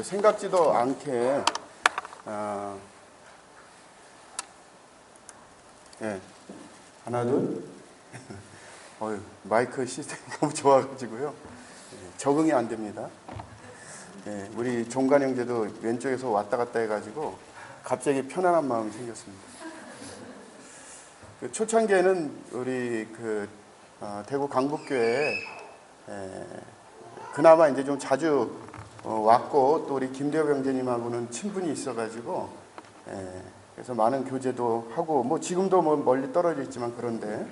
생각지도 않게 예, 하나 둘 마이크 시스템이 너무 좋아가지고요. 적응이 안 됩니다. 우리 종관 형제도 왼쪽에서 왔다 갔다 해가지고 갑자기 편안한 마음이 생겼습니다. 초창기에는 우리 대구 강북교회에 그나마 이제 좀 자주 왔고, 또 우리 김대엽 형제님하고는 친분이 있어가지고 그래서 많은 교제도 하고, 뭐 지금도 뭐 멀리 떨어져 있지만, 그런데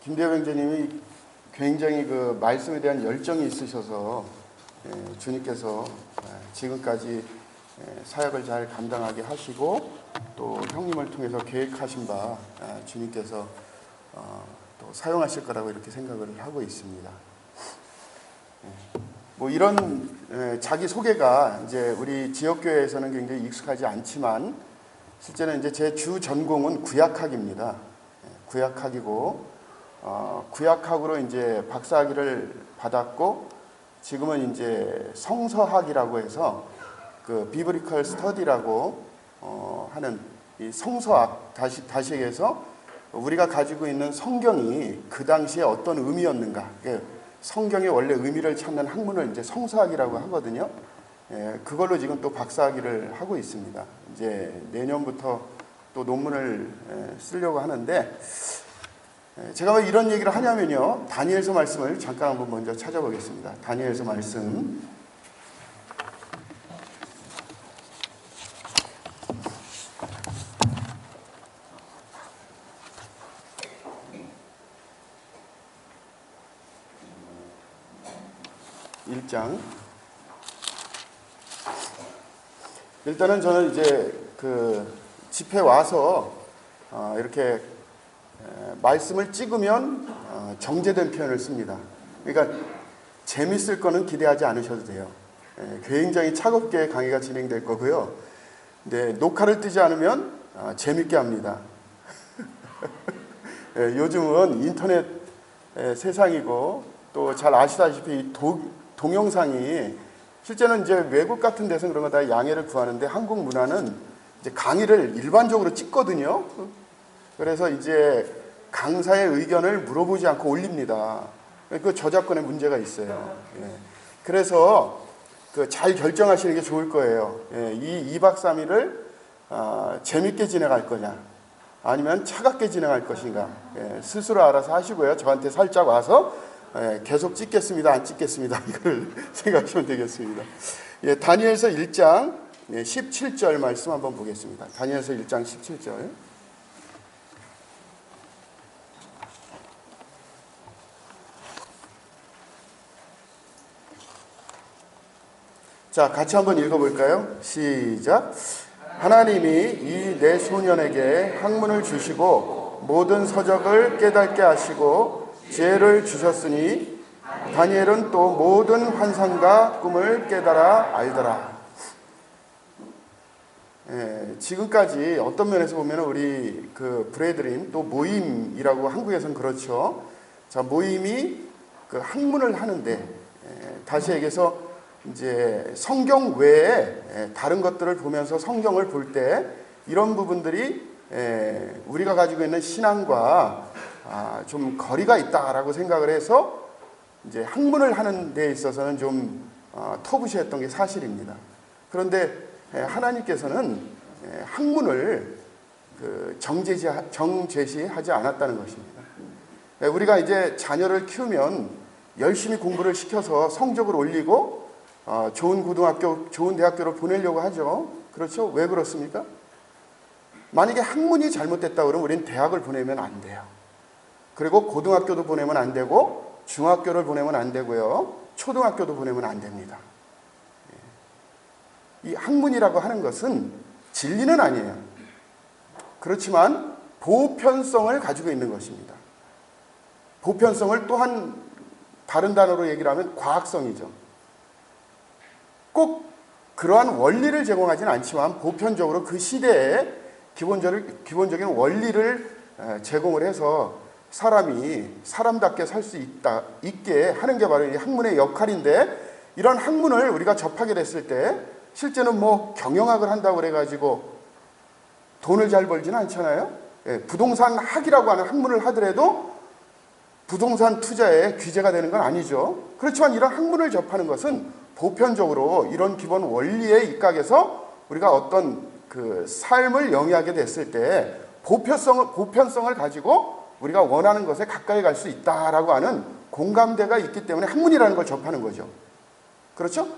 김대엽 형제님이 굉장히 그 말씀에 대한 열정이 있으셔서 주님께서 지금까지 사역을 잘 감당하게 하시고, 또 형님을 통해서 계획하신 바 주님께서 또 사용하실 거라고 이렇게 생각을 하고 있습니다. 뭐 이런 자기 소개가 이제 우리 지역교회에서는 굉장히 익숙하지 않지만, 실제는 이제 제 주 전공은 구약학입니다. 구약학이고, 구약학으로 이제 박사학위를 받았고, 지금은 이제 성서학이라고 해서 그 비브리컬 스터디라고 하는 이 성서학, 다시 얘기해서 우리가 가지고 있는 성경이 그 당시에 어떤 의미였는가, 성경의 원래 의미를 찾는 학문을 이제 성서학이라고 하거든요. 그걸로 지금 또 박사학위를 하고 있습니다. 이제 내년부터 또 논문을 쓰려고 하는데, 제가 왜 이런 얘기를 하냐면요, 다니엘서 말씀을 잠깐 한번 먼저 찾아보겠습니다. 다니엘서 말씀 1장. 일단은 저는 이제 그 집회 와서 이렇게 말씀을 찍으면 정제된 표현을 씁니다. 그러니까 재밌을 거는 기대하지 않으셔도 돼요. 굉장히 차갑게 강의가 진행될 거고요. 근데 녹화를 뜨지 않으면 재밌게 합니다. 요즘은 인터넷 세상이고, 또 잘 아시다시피 동영상이 실제는 이제 외국 같은 데서 그런 거 다 양해를 구하는데, 한국 문화는 이제 강의를 일반적으로 찍거든요. 그래서 이제 강사의 의견을 물어보지 않고 올립니다. 그 저작권에 문제가 있어요. 그래서 잘 결정하시는 게 좋을 거예요. 이 2박 3일을 재밌게 진행할 거냐, 아니면 차갑게 진행할 것인가, 스스로 알아서 하시고요. 저한테 살짝 와서 계속 찍겠습니다, 안 찍겠습니다, 이걸 생각하시면 되겠습니다. 다니엘서 1장 17절 말씀 한번 보겠습니다. 다니엘서 1장 17절. 자, 같이 한번 읽어볼까요? 시작. 하나님이 이 내 소년에게 학문을 주시고 모든 서적을 깨닫게 하시고 지혜를 주셨으니, 다니엘은 또 모든 환상과 꿈을 깨달아 알더라. 지금까지 어떤 면에서 보면 우리 그 브레드림, 또 모임이라고 한국에서는 그렇죠. 자, 모임이 그 학문을 하는데, 다시 얘기해서 이제 성경 외에 다른 것들을 보면서 성경을 볼 때 이런 부분들이 우리가 가지고 있는 신앙과 좀 거리가 있다라고 생각을 해서 이제 학문을 하는 데 있어서는 좀 터부시했던 게 사실입니다. 그런데 하나님께서는 학문을 정제시하지 않았다는 것입니다. 우리가 이제 자녀를 키우면 열심히 공부를 시켜서 성적을 올리고 좋은 고등학교, 좋은 대학교를 보내려고 하죠. 그렇죠? 왜 그렇습니까? 만약에 학문이 잘못됐다 그러면 우리는 대학을 보내면 안 돼요. 그리고 고등학교도 보내면 안 되고, 중학교를 보내면 안 되고요, 초등학교도 보내면 안 됩니다. 이 학문이라고 하는 것은 진리는 아니에요. 그렇지만 보편성을 가지고 있는 것입니다. 보편성을 또한 다른 단어로 얘기를 하면 과학성이죠. 꼭 그러한 원리를 제공하지는 않지만 보편적으로 그 시대에 기본적인 원리를 제공을 해서 사람이 사람답게 살 수 있게 하는 게 바로 이 학문의 역할인데, 이런 학문을 우리가 접하게 됐을 때 실제는 뭐 경영학을 한다고 그래가지고 돈을 잘 벌지는 않잖아요. 부동산 학이라고 하는 학문을 하더라도 부동산 투자에 규제가 되는 건 아니죠. 그렇지만 이런 학문을 접하는 것은 보편적으로 이런 기본 원리에 입각해서 우리가 어떤 그 삶을 영위하게 됐을 때 보편성을 가지고 우리가 원하는 것에 가까이 갈 수 있다라고 하는 공감대가 있기 때문에 학문이라는 걸 접하는 거죠. 그렇죠?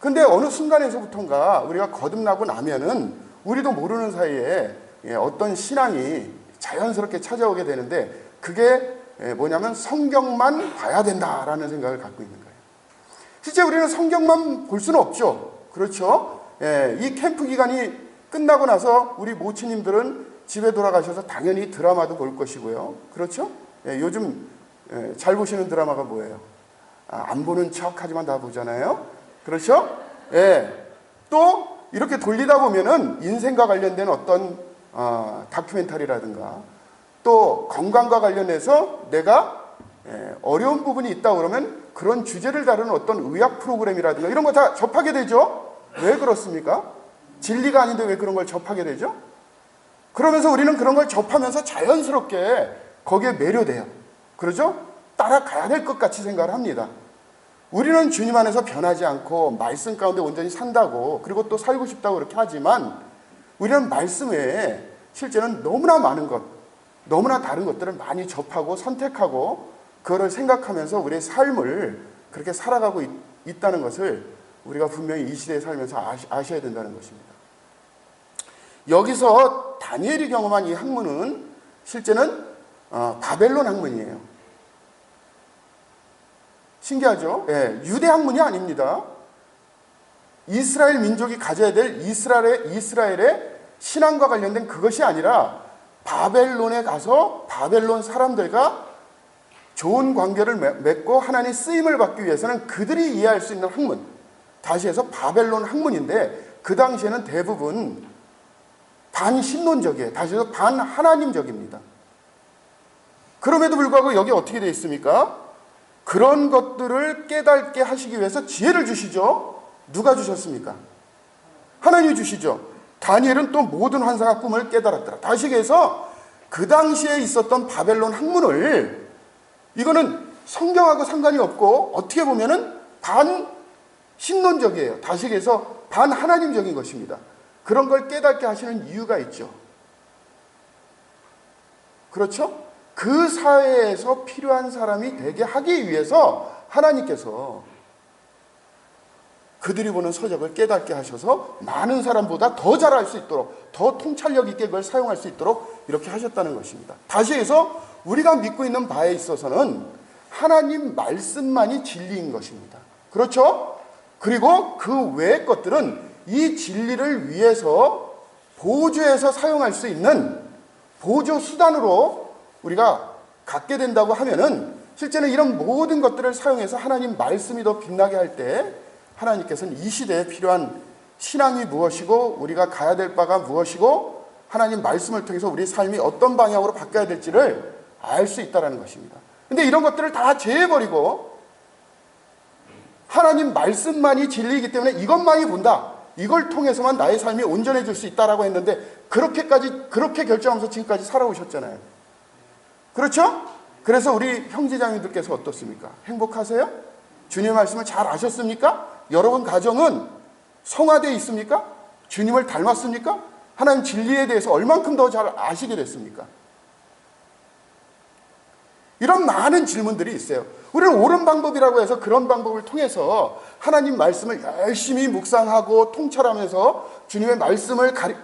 근데 어느 순간에서부턴가 우리가 거듭나고 나면은 우리도 모르는 사이에 어떤 신앙이 자연스럽게 찾아오게 되는데, 그게 뭐냐면 성경만 봐야 된다라는 생각을 갖고 있는 거예요. 실제 우리는 성경만 볼 수는 없죠. 그렇죠? 이 캠프 기간이 끝나고 나서 우리 모치님들은 집에 돌아가셔서 당연히 드라마도 볼 것이고요. 그렇죠? 요즘 잘 보시는 드라마가 뭐예요? 안 보는 척 하지만 다 보잖아요. 그렇죠? 또 이렇게 돌리다 보면은 인생과 관련된 어떤 다큐멘터리라든가, 또 건강과 관련해서 내가 어려운 부분이 있다 그러면 그런 주제를 다루는 어떤 의학 프로그램이라든가 이런 거 다 접하게 되죠. 왜 그렇습니까? 진리가 아닌데 왜 그런 걸 접하게 되죠? 그러면서 우리는 그런 걸 접하면서 자연스럽게 거기에 매료돼요. 그러죠? 따라가야 될 것 같이 생각을 합니다. 우리는 주님 안에서 변하지 않고 말씀 가운데 온전히 산다고, 그리고 또 살고 싶다고 그렇게 하지만, 우리는 말씀 외에 실제는 너무나 많은 것, 너무나 다른 것들을 많이 접하고 선택하고 그거를 생각하면서 우리의 삶을 그렇게 살아가고 있다는 것을 우리가 분명히 이 시대에 살면서 아셔야 된다는 것입니다. 여기서 다니엘이 경험한 이 학문은 실제는 바벨론 학문이에요. 신기하죠? 유대 학문이 아닙니다. 이스라엘 민족이 가져야 될 이스라엘의 신앙과 관련된 그것이 아니라 바벨론에 가서 바벨론 사람들과 좋은 관계를 맺고 하나님의 쓰임을 받기 위해서는 그들이 이해할 수 있는 학문, 다시 해서 바벨론 학문인데, 그 당시에는 대부분 반신론적이에요. 다시 해서 반하나님적입니다. 그럼에도 불구하고 여기 어떻게 되어 있습니까? 그런 것들을 깨닫게 하시기 위해서 지혜를 주시죠. 누가 주셨습니까? 하나님이 주시죠. 다니엘은 또 모든 환상과 꿈을 깨달았더라. 다시 해서 그 당시에 있었던 바벨론 학문을, 이거는 성경하고 상관이 없고 어떻게 보면은 반신론적이에요. 다시 해서 반하나님적인 것입니다. 그런 걸 깨닫게 하시는 이유가 있죠. 그렇죠? 그 사회에서 필요한 사람이 되게 하기 위해서 하나님께서 그들이 보는 서적을 깨닫게 하셔서 많은 사람보다 더 잘할 수 있도록, 더 통찰력 있게 그걸 사용할 수 있도록 이렇게 하셨다는 것입니다. 다시 해서 우리가 믿고 있는 바에 있어서는 하나님 말씀만이 진리인 것입니다. 그렇죠? 그리고 그 외의 것들은 이 진리를 위해서 보조해서 사용할 수 있는 보조 수단으로 우리가 갖게 된다고 하면은, 실제는 이런 모든 것들을 사용해서 하나님 말씀이 더 빛나게 할 때 하나님께서는 이 시대에 필요한 신앙이 무엇이고 우리가 가야 될 바가 무엇이고 하나님 말씀을 통해서 우리 삶이 어떤 방향으로 바뀌어야 될지를 알 수 있다는 것입니다. 근데 이런 것들을 다 제해버리고 하나님 말씀만이 진리이기 때문에 이것만이 본다, 이걸 통해서만 나의 삶이 온전해질 수 있다라고 했는데, 그렇게 결정하면서 지금까지 살아오셨잖아요. 그렇죠? 그래서 우리 형제자매들께서 어떻습니까? 행복하세요? 주님의 말씀을 잘 아셨습니까? 여러분 가정은 성화되어 있습니까? 주님을 닮았습니까? 하나님 진리에 대해서 얼만큼 더 잘 아시게 됐습니까? 이런 많은 질문들이 있어요. 우리는 옳은 방법이라고 해서 그런 방법을 통해서 하나님 말씀을 열심히 묵상하고 통찰하면서 주님의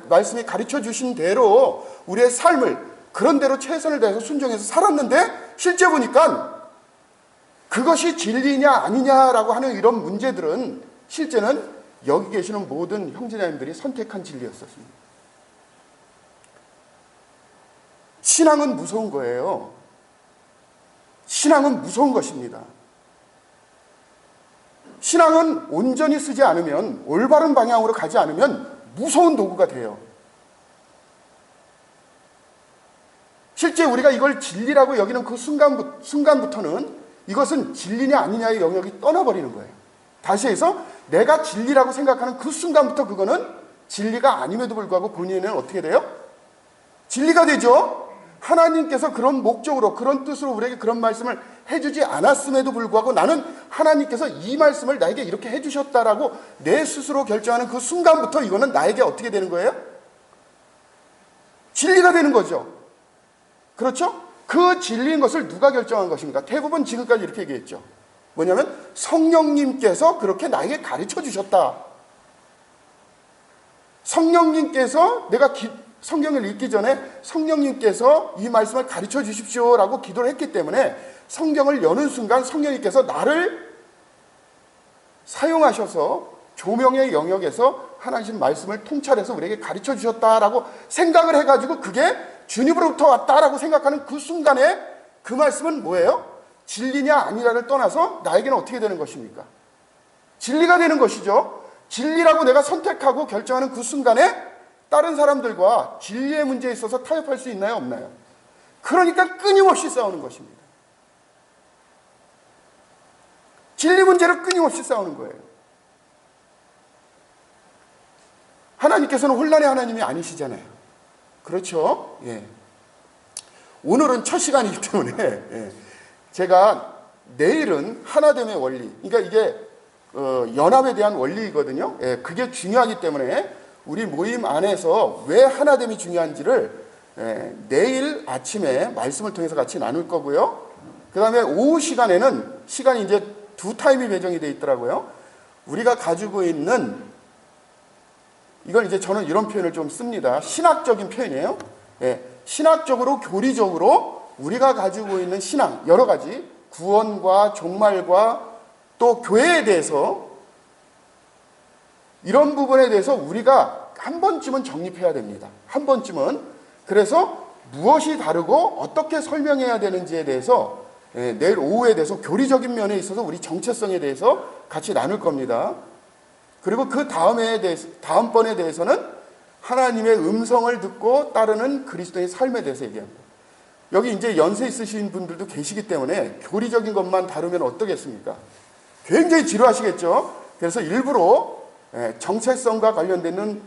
말씀이 가르쳐 주신 대로 우리의 삶을 그런 대로 최선을 다해서 순종해서 살았는데, 실제 보니까 그것이 진리냐 아니냐라고 하는 이런 문제들은 실제는 여기 계시는 모든 형제자매들이 선택한 진리였었습니다. 신앙은 무서운 거예요. 신앙은 무서운 것입니다. 신앙은 온전히 쓰지 않으면, 올바른 방향으로 가지 않으면 무서운 도구가 돼요. 실제 우리가 이걸 진리라고 여기는 그 순간부터는 이것은 진리냐 아니냐의 영역이 떠나버리는 거예요. 다시 해서 내가 진리라고 생각하는 그 순간부터 그거는 진리가 아님에도 불구하고 본인은 어떻게 돼요? 진리가 되죠. 하나님께서 그런 목적으로 그런 뜻으로 우리에게 그런 말씀을 해주지 않았음에도 불구하고 나는 하나님께서 이 말씀을 나에게 이렇게 해주셨다라고 내 스스로 결정하는 그 순간부터 이거는 나에게 어떻게 되는 거예요? 진리가 되는 거죠. 그렇죠? 그 진리인 것을 누가 결정한 것입니까? 대부분 지금까지 이렇게 얘기했죠. 뭐냐면 성령님께서 그렇게 나에게 가르쳐 주셨다. 성령님께서 내가 성경을 읽기 전에 성령님께서 이 말씀을 가르쳐 주십시오라고 기도를 했기 때문에 성경을 여는 순간 성령님께서 나를 사용하셔서 조명의 영역에서 하나님 말씀을 통찰해서 우리에게 가르쳐 주셨다라고 생각을 해가지고 그게 주님으로부터 왔다라고 생각하는 그 순간에 그 말씀은 뭐예요? 진리냐 아니냐를 떠나서 나에게는 어떻게 되는 것입니까? 진리가 되는 것이죠. 진리라고 내가 선택하고 결정하는 그 순간에 다른 사람들과 진리의 문제에 있어서 타협할 수 있나요? 없나요? 그러니까 끊임없이 싸우는 것입니다. 진리 문제로 끊임없이 싸우는 거예요. 하나님께서는 혼란의 하나님이 아니시잖아요. 그렇죠? 예. 오늘은 첫 시간이기 때문에 제가 내일은 하나됨의 원리, 그러니까 이게 연합에 대한 원리이거든요. 예, 그게 중요하기 때문에 우리 모임 안에서 왜 하나됨이 중요한지를 내일 아침에 말씀을 통해서 같이 나눌 거고요. 그 다음에 오후 시간에는 시간이 이제 두 타임이 배정이 되어 있더라고요. 우리가 가지고 있는 이걸 이제 저는 이런 표현을 좀 씁니다. 신학적인 표현이에요. 예, 신학적으로 교리적으로 우리가 가지고 있는 신앙 여러 가지 구원과 종말과 또 교회에 대해서 이런 부분에 대해서 우리가 한 번쯤은 정립해야 됩니다. 한 번쯤은. 그래서 무엇이 다르고 어떻게 설명해야 되는지에 대해서 내일 오후에 대해서 교리적인 면에 있어서 우리 정체성에 대해서 같이 나눌 겁니다. 그리고 그 다음번에 대해서는 하나님의 음성을 듣고 따르는 그리스도의 삶에 대해서 얘기합니다. 여기 이제 연세 있으신 분들도 계시기 때문에 교리적인 것만 다루면 어떠겠습니까? 굉장히 지루하시겠죠? 그래서 일부러 정체성과 관련되는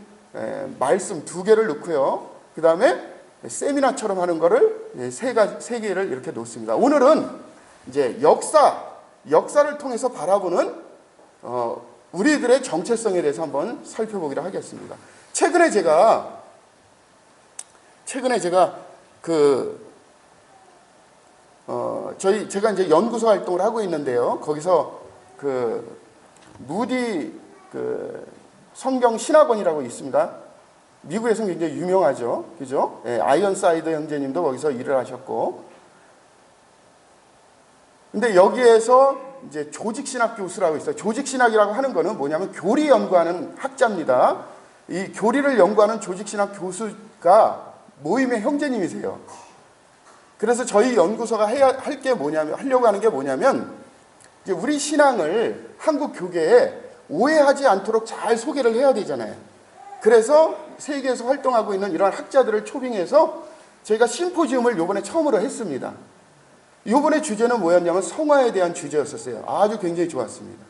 말씀 2개를 넣고요. 그 다음에 세미나처럼 하는 거를 3개를 이렇게 놓습니다. 오늘은 이제 역사를 통해서 바라보는 우리들의 정체성에 대해서 한번 살펴보기로 하겠습니다. 최근에 제가 제가 이제 연구소 활동을 하고 있는데요. 거기서 무디 성경 신학원이라고 있습니다. 미국에서 굉장히 유명하죠. 그죠? 아이언사이드 형제님도 거기서 일을 하셨고. 근데 여기에서 이제 조직신학 교수라고 있어요. 조직신학이라고 하는 거는 뭐냐면 교리 연구하는 학자입니다. 이 교리를 연구하는 조직신학 교수가 모임의 형제님이세요. 그래서 저희 연구소가 하려고 하는 게 뭐냐면 이제 우리 신앙을 한국 교계에 오해하지 않도록 잘 소개를 해야 되잖아요. 그래서 세계에서 활동하고 있는 이런 학자들을 초빙해서 저희가 심포지움을 요번에 처음으로 했습니다. 요번에 주제는 뭐였냐면 성화에 대한 주제였었어요. 아주 굉장히 좋았습니다.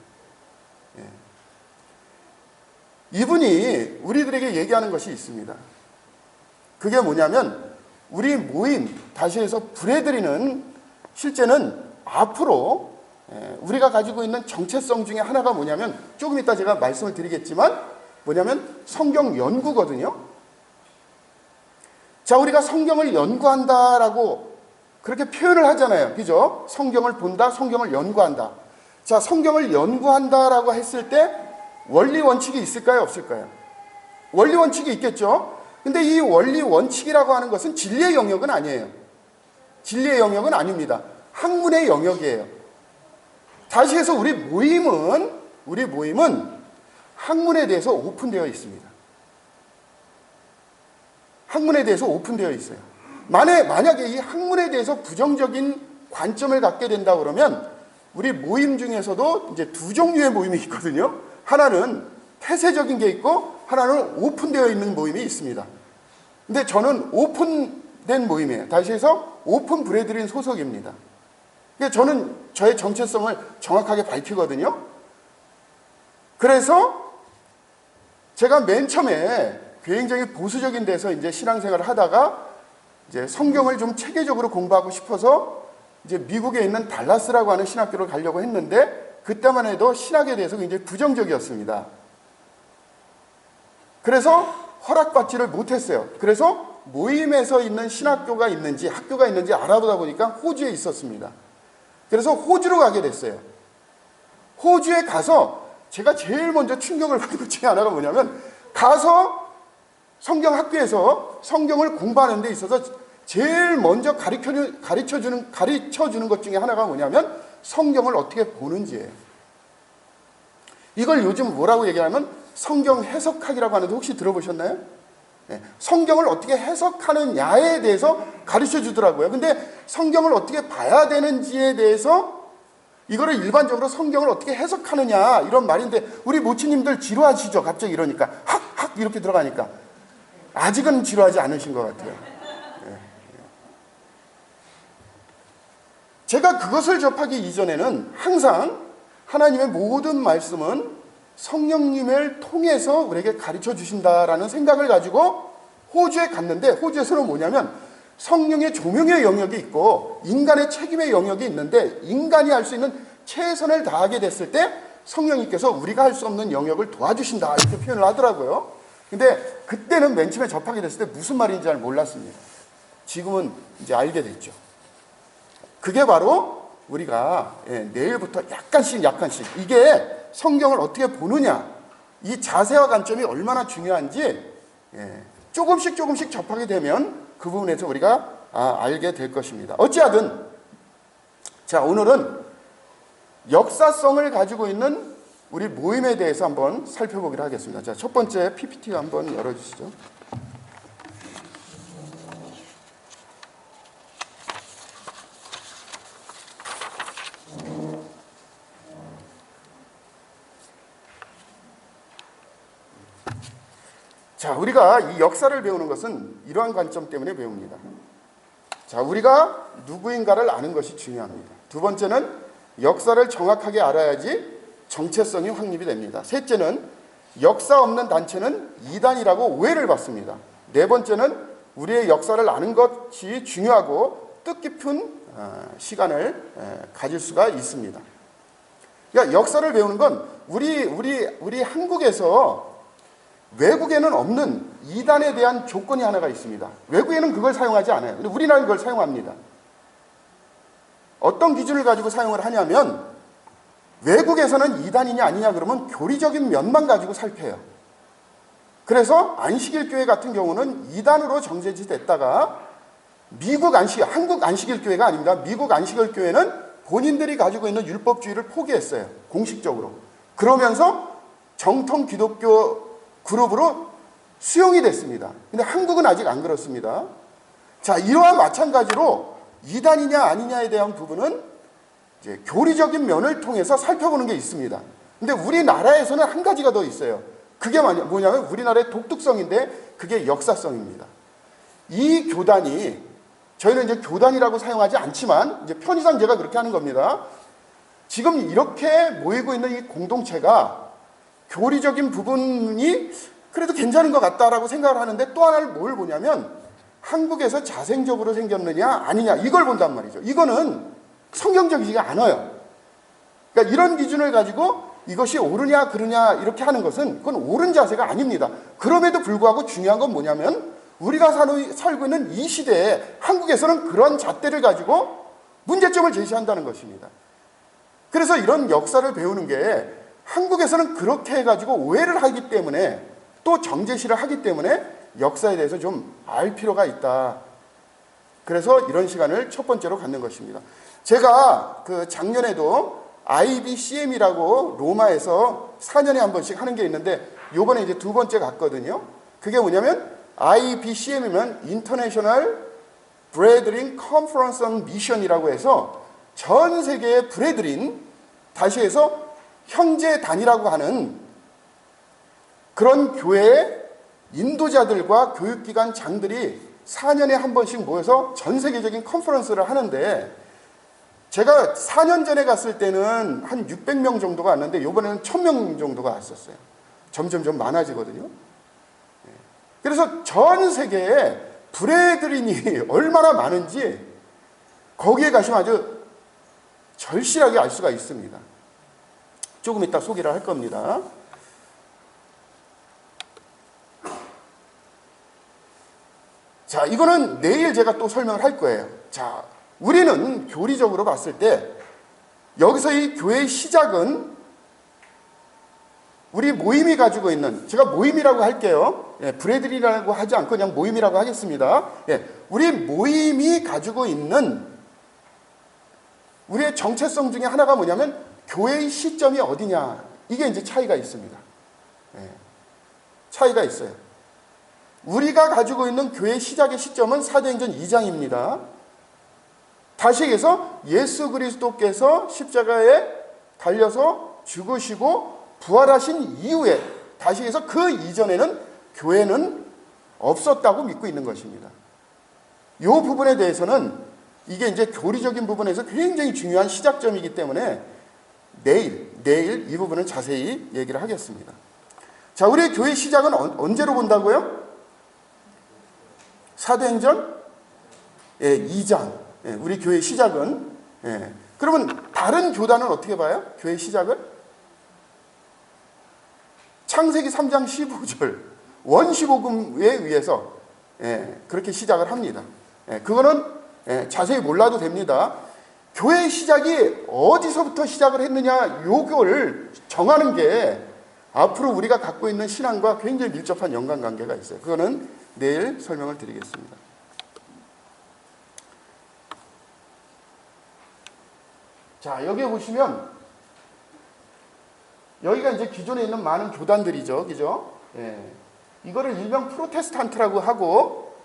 이분이 우리들에게 얘기하는 것이 있습니다. 그게 뭐냐면 우리 모임, 다시 해서 브레드리는 실제는 앞으로 우리가 가지고 있는 정체성 중에 하나가 뭐냐면 조금 이따 제가 말씀을 드리겠지만 뭐냐면 성경 연구거든요. 자, 우리가 성경을 연구한다라고 그렇게 표현을 하잖아요. 그죠? 성경을 본다, 성경을 연구한다. 자, 성경을 연구한다라고 했을 때 원리 원칙이 있을까요? 없을까요? 원리 원칙이 있겠죠? 근데 이 원리 원칙이라고 하는 것은 진리의 영역은 아니에요. 진리의 영역은 아닙니다. 학문의 영역이에요. 다시 해서 우리 모임은 학문에 대해서 오픈되어 있습니다. 학문에 대해서 오픈되어 있어요. 만약에 이 학문에 대해서 부정적인 관점을 갖게 된다 그러면 우리 모임 중에서도 이제 2종류의 모임이 있거든요. 하나는 폐쇄적인 게 있고 하나는 오픈되어 있는 모임이 있습니다. 근데 저는 된 모임이에요. 다시 해서 오픈 브레드린 소속입니다. 그러니까 저는 저의 정체성을 정확하게 밝히거든요. 그래서 제가 맨 처음에 굉장히 보수적인 데서 이제 신앙생활을 하다가 이제 성경을 좀 체계적으로 공부하고 싶어서 이제 미국에 있는 달라스라고 하는 신학교를 가려고 했는데 그때만 해도 신학에 대해서 굉장히 부정적이었습니다. 그래서 허락받지를 못했어요. 그래서 모임에서 있는 신학교가 있는지 학교가 있는지 알아보다 보니까 호주에 있었습니다. 그래서 호주로 가게 됐어요. 호주에 가서 제가 제일 먼저 충격을 받은 것 중에 하나가 뭐냐면 가서 성경학교에서 성경을 공부하는 데 있어서 제일 먼저 가르쳐주는 것 중에 하나가 뭐냐면 성경을 어떻게 보는지예요. 이걸 요즘 뭐라고 얘기하면 성경 해석학이라고 하는데 혹시 들어보셨나요? 네. 성경을 어떻게 해석하느냐에 대해서 가르쳐 주더라고요. 근데 성경을 어떻게 봐야 되는지에 대해서 이거를 일반적으로 성경을 어떻게 해석하느냐 이런 말인데 우리 모치님들 지루하시죠? 갑자기 이러니까 학학 이렇게 들어가니까 아직은 지루하지 않으신 것 같아요. 네. 제가 그것을 접하기 이전에는 항상 하나님의 모든 말씀은 성령님을 통해서 우리에게 가르쳐 주신다라는 생각을 가지고 호주에 갔는데 호주에서는 뭐냐면 성령의 조명의 영역이 있고 인간의 책임의 영역이 있는데 인간이 할 수 있는 최선을 다하게 됐을 때 성령님께서 우리가 할 수 없는 영역을 도와주신다 이렇게 표현을 하더라고요. 근데 그때는 맨 처음에 접하게 됐을 때 무슨 말인지 잘 몰랐습니다. 지금은 이제 알게 됐죠. 그게 바로 우리가 내일부터 약간씩 이게 성경을 어떻게 보느냐 이 자세와 관점이 얼마나 중요한지 조금씩 접하게 되면 그 부분에서 우리가 알게 될 것입니다. 어찌하든 자 오늘은 역사성을 가지고 있는 우리 모임에 대해서 한번 살펴보기로 하겠습니다. 자, 첫 번째 PPT 한번 열어주시죠. 자, 우리가 이 역사를 배우는 것은 이러한 관점 때문에 배웁니다. 자, 우리가 누구인가를 아는 것이 중요합니다. 두 번째는 역사를 정확하게 알아야지 정체성이 확립이 됩니다. 셋째는 역사 없는 단체는 이단이라고 오해를 받습니다. 네 번째는 우리의 역사를 아는 것이 중요하고 뜻깊은 시간을 가질 수가 있습니다. 그러니까 역사를 배우는 건 우리 한국에서 외국에는 없는 이단에 대한 조건이 하나가 있습니다. 외국에는 그걸 사용하지 않아요. 근데 우리나라는 그걸 사용합니다. 어떤 기준을 가지고 사용을 하냐면 외국에서는 이단이냐 아니냐 그러면 교리적인 면만 가지고 살펴요. 그래서 안식일교회 같은 경우는 이단으로 정제됐다가 한국 안식일교회가 아닙니다. 미국 안식일교회는 본인들이 가지고 있는 율법주의를 포기했어요. 공식적으로. 그러면서 정통 기독교 그룹으로 수용이 됐습니다. 근데 한국은 아직 안 그렇습니다. 자, 이와 마찬가지로 이단이냐 아니냐에 대한 부분은 이제 교리적인 면을 통해서 살펴보는 게 있습니다. 근데 우리나라에서는 한 가지가 더 있어요. 그게 뭐냐면 우리나라의 독특성인데 그게 역사성입니다. 이 교단이 저희는 이제 교단이라고 사용하지 않지만 이제 편의상 제가 그렇게 하는 겁니다. 지금 이렇게 모이고 있는 이 공동체가 교리적인 부분이 그래도 괜찮은 것 같다라고 생각을 하는데 또 하나를 뭘 보냐면 한국에서 자생적으로 생겼느냐 아니냐 이걸 본단 말이죠. 이거는 성경적이지가 않아요. 그러니까 이런 기준을 가지고 이것이 옳으냐 그르냐 이렇게 하는 것은 그건 옳은 자세가 아닙니다. 그럼에도 불구하고 중요한 건 뭐냐면 우리가 살고 있는 이 시대에 한국에서는 그런 잣대를 가지고 문제점을 제시한다는 것입니다. 그래서 이런 역사를 배우는 게 한국에서는 그렇게 해가지고 오해를 하기 때문에 또 정제시를 하기 때문에 역사에 대해서 좀 알 필요가 있다. 그래서 이런 시간을 첫 번째로 갖는 것입니다. 제가 그 작년에도 IBCM이라고 로마에서 4년에 한 번씩 하는 게 있는데 요번에 이제 두 번째 갔거든요. 그게 뭐냐면 IBCM이면 International Brethren Conference on Mission이라고 해서 전 세계의 브레드린, 다시 해서 형제단이라고 하는 그런 교회의 인도자들과 교육기관 장들이 4년에 한 번씩 모여서 전 세계적인 컨퍼런스를 하는데, 제가 4년 전에 갔을 때는 한 600명 정도가 왔는데 이번에는 1000명 정도가 왔었어요. 점점 많아지거든요. 그래서 전 세계에 브레드린이 얼마나 많은지 거기에 가시면 아주 절실하게 알 수가 있습니다. 조금 이따 소개를 할 겁니다. 자, 이거는 내일 제가 또 설명을 할 거예요. 자, 우리는 교리적으로 봤을 때 여기서 이 교회의 시작은 우리 모임이 가지고 있는, 제가 모임이라고 할게요. 브레드린이라고 하지 않고 그냥 모임이라고 하겠습니다. 우리 모임이 가지고 있는 우리의 정체성 중에 하나가 뭐냐면 교회의 시점이 어디냐, 이게 이제 차이가 있습니다. 차이가 있어요. 우리가 가지고 있는 교회의 시작의 시점은 사도행전 2장입니다. 다시 얘기해서 예수 그리스도께서 십자가에 달려서 죽으시고 부활하신 이후에, 다시 해서 그 이전에는 교회는 없었다고 믿고 있는 것입니다. 이 부분에 대해서는 이게 이제 교리적인 부분에서 굉장히 중요한 시작점이기 때문에 내일 이 부분은 자세히 얘기를 하겠습니다. 자, 우리의 교회 시작은 언제로 본다고요? 사도행전 2장. 우리 교회 시작은. 그러면 다른 교단은 어떻게 봐요? 교회 시작을? 창세기 3장 15절 원시복음에 의해서 그렇게 시작을 합니다. 그거는 자세히 몰라도 됩니다. 교회의 시작이 어디서부터 시작을 했느냐, 요걸 정하는 게 앞으로 우리가 갖고 있는 신앙과 굉장히 밀접한 연관관계가 있어요. 그거는 내일 설명을 드리겠습니다. 자, 여기 보시면 여기가 이제 기존에 있는 많은 교단들이죠. 그죠? 이거를 일명 프로테스탄트라고 하고,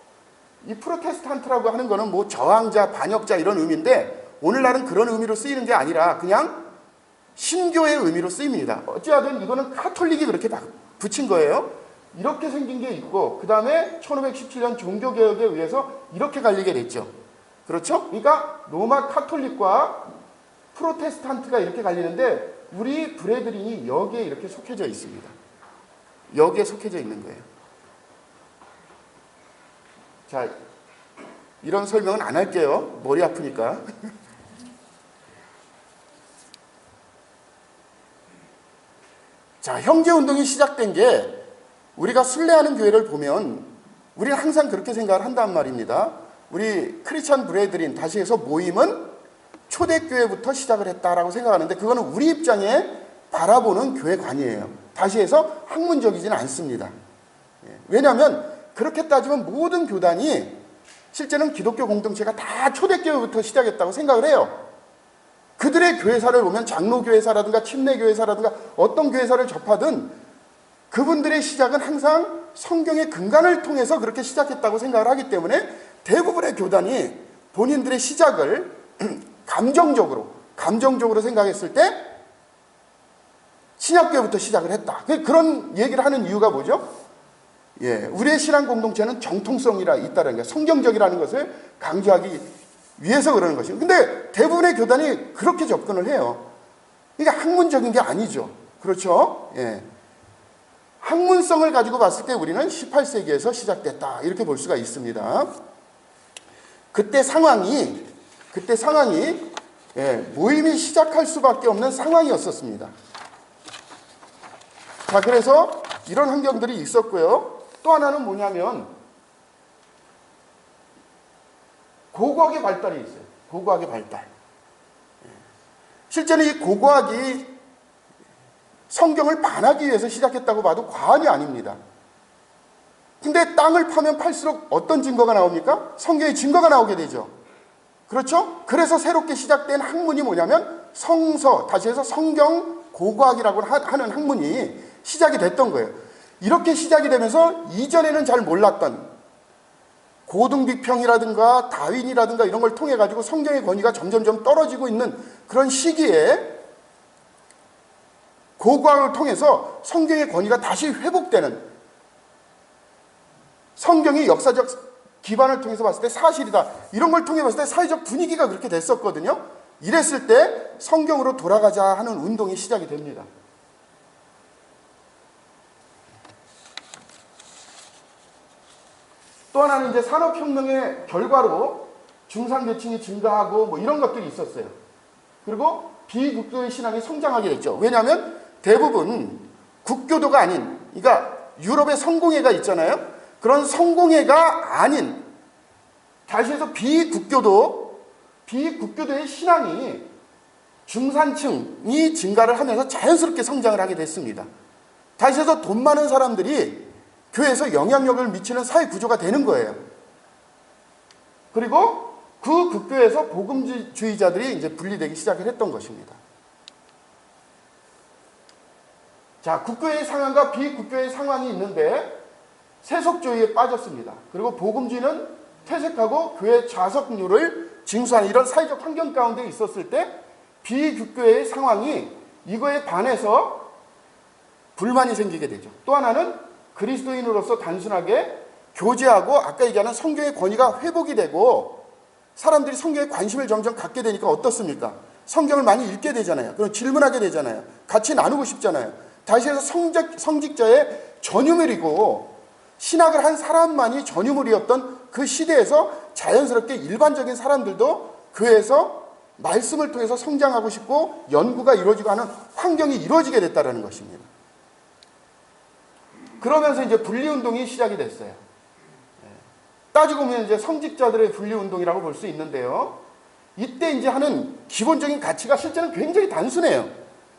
이 프로테스탄트라고 하는 거는 뭐 저항자, 반역자 이런 의미인데, 오늘날은 그런 의미로 쓰이는 게 아니라 그냥 신교의 의미로 쓰입니다. 어찌하든 이거는 카톨릭이 그렇게 붙인 거예요. 이렇게 생긴 게 있고, 그 다음에 1517년 종교개혁에 의해서 이렇게 갈리게 됐죠. 그렇죠? 그러니까 로마 카톨릭과 프로테스탄트가 이렇게 갈리는데, 우리 브레드린이 여기에 이렇게 속해져 있습니다. 여기에 속해져 있는 거예요. 자, 이런 설명은 안 할게요. 머리 아프니까. 자, 형제운동이 시작된 게, 우리가 순례하는 교회를 보면 우리는 항상 그렇게 생각을 한단 말입니다. 우리 크리스천 브레드린, 다시 해서 모임은 초대교회부터 시작을 했다라고 생각하는데, 그거는 우리 입장에 바라보는 교회관이에요. 다시 해서 학문적이지는 않습니다. 왜냐하면 그렇게 따지면 모든 교단이 실제는 기독교 공동체가 다 초대교회부터 시작했다고 생각을 해요. 그들의 교회사를 보면 장로교회사라든가 침례교회사라든가 어떤 교회사를 접하든 그분들의 시작은 항상 성경의 근간을 통해서 그렇게 시작했다고 생각을 하기 때문에 대부분의 교단이 본인들의 시작을 감정적으로 생각했을 때 신약교회부터 시작을 했다. 그런 얘기를 하는 이유가 뭐죠? 우리의 신앙 공동체는 정통성이라 있다는 게, 성경적이라는 것을 강조하기 위해서 그러는 것입니다. 근데 대부분의 교단이 그렇게 접근을 해요. 이게 학문적인 게 아니죠. 그렇죠? 학문성을 가지고 봤을 때 우리는 18세기에서 시작됐다, 이렇게 볼 수가 있습니다. 그때 상황이 모임이 시작할 수밖에 없는 상황이었었습니다. 자, 그래서 이런 환경들이 있었고요. 또 하나는 뭐냐면 고고학의 발달이 있어요. 고고학의 발달. 실제는 이 고고학이 성경을 반하기 위해서 시작했다고 봐도 과언이 아닙니다. 근데 땅을 파면 팔수록 어떤 증거가 나옵니까? 성경의 증거가 나오게 되죠. 그렇죠? 그래서 새롭게 시작된 학문이 뭐냐면 성서, 다시 해서 성경 고고학이라고 하는 학문이 시작이 됐던 거예요. 이렇게 시작이 되면서 이전에는 잘 몰랐던 고등비평이라든가 다윈이라든가 이런 걸 통해 가지고 성경의 권위가 점점점 떨어지고 있는 그런 시기에 고고학을 통해서 성경의 권위가 다시 회복되는, 성경이 역사적 기반을 통해서 봤을 때 사실이다. 이런 걸 통해 봤을 때 사회적 분위기가 그렇게 됐었거든요. 이랬을 때 성경으로 돌아가자 하는 운동이 시작이 됩니다. 또 하나는 이제 산업혁명의 결과로 중산계층이 증가하고 뭐 이런 것들이 있었어요. 그리고 비국교의 신앙이 성장하게 됐죠. 왜냐하면 대부분 국교도가 아닌, 그러니까 유럽의 성공회가 있잖아요. 그런 성공회가 아닌, 다시 해서 비국교도의 신앙이 중산층이 증가를 하면서 자연스럽게 성장을 하게 됐습니다. 다시 해서 돈 많은 사람들이 교회에서 영향력을 미치는 사회 구조가 되는 거예요. 그리고 그 국교에서 복음주의자들이 이제 분리되기 시작을 했던 것입니다. 자, 국교의 상황과 비국교의 상황이 있는데 세속주의에 빠졌습니다. 그리고 복음주의는 퇴색하고 교회 좌석률을 징수하는 이런 사회적 환경 가운데 있었을 때 비국교의 상황이 이거에 반해서 불만이 생기게 되죠. 또 하나는 그리스도인으로서 단순하게 교제하고 아까 얘기하는 성경의 권위가 회복이 되고 사람들이 성경에 관심을 점점 갖게 되니까 어떻습니까? 성경을 많이 읽게 되잖아요. 그럼 질문하게 되잖아요. 같이 나누고 싶잖아요. 다시 해서 성직자의 전유물이고 신학을 한 사람만이 전유물이었던 그 시대에서 자연스럽게 일반적인 사람들도 교회에서 말씀을 통해서 성장하고 싶고 연구가 이루어지고 하는 환경이 이루어지게 됐다는 것입니다. 그러면서 이제 분리운동이 시작이 됐어요. 따지고 보면 이제 성직자들의 분리운동이라고 볼 수 있는데요. 이때 이제 하는 기본적인 가치가 실제는 굉장히 단순해요.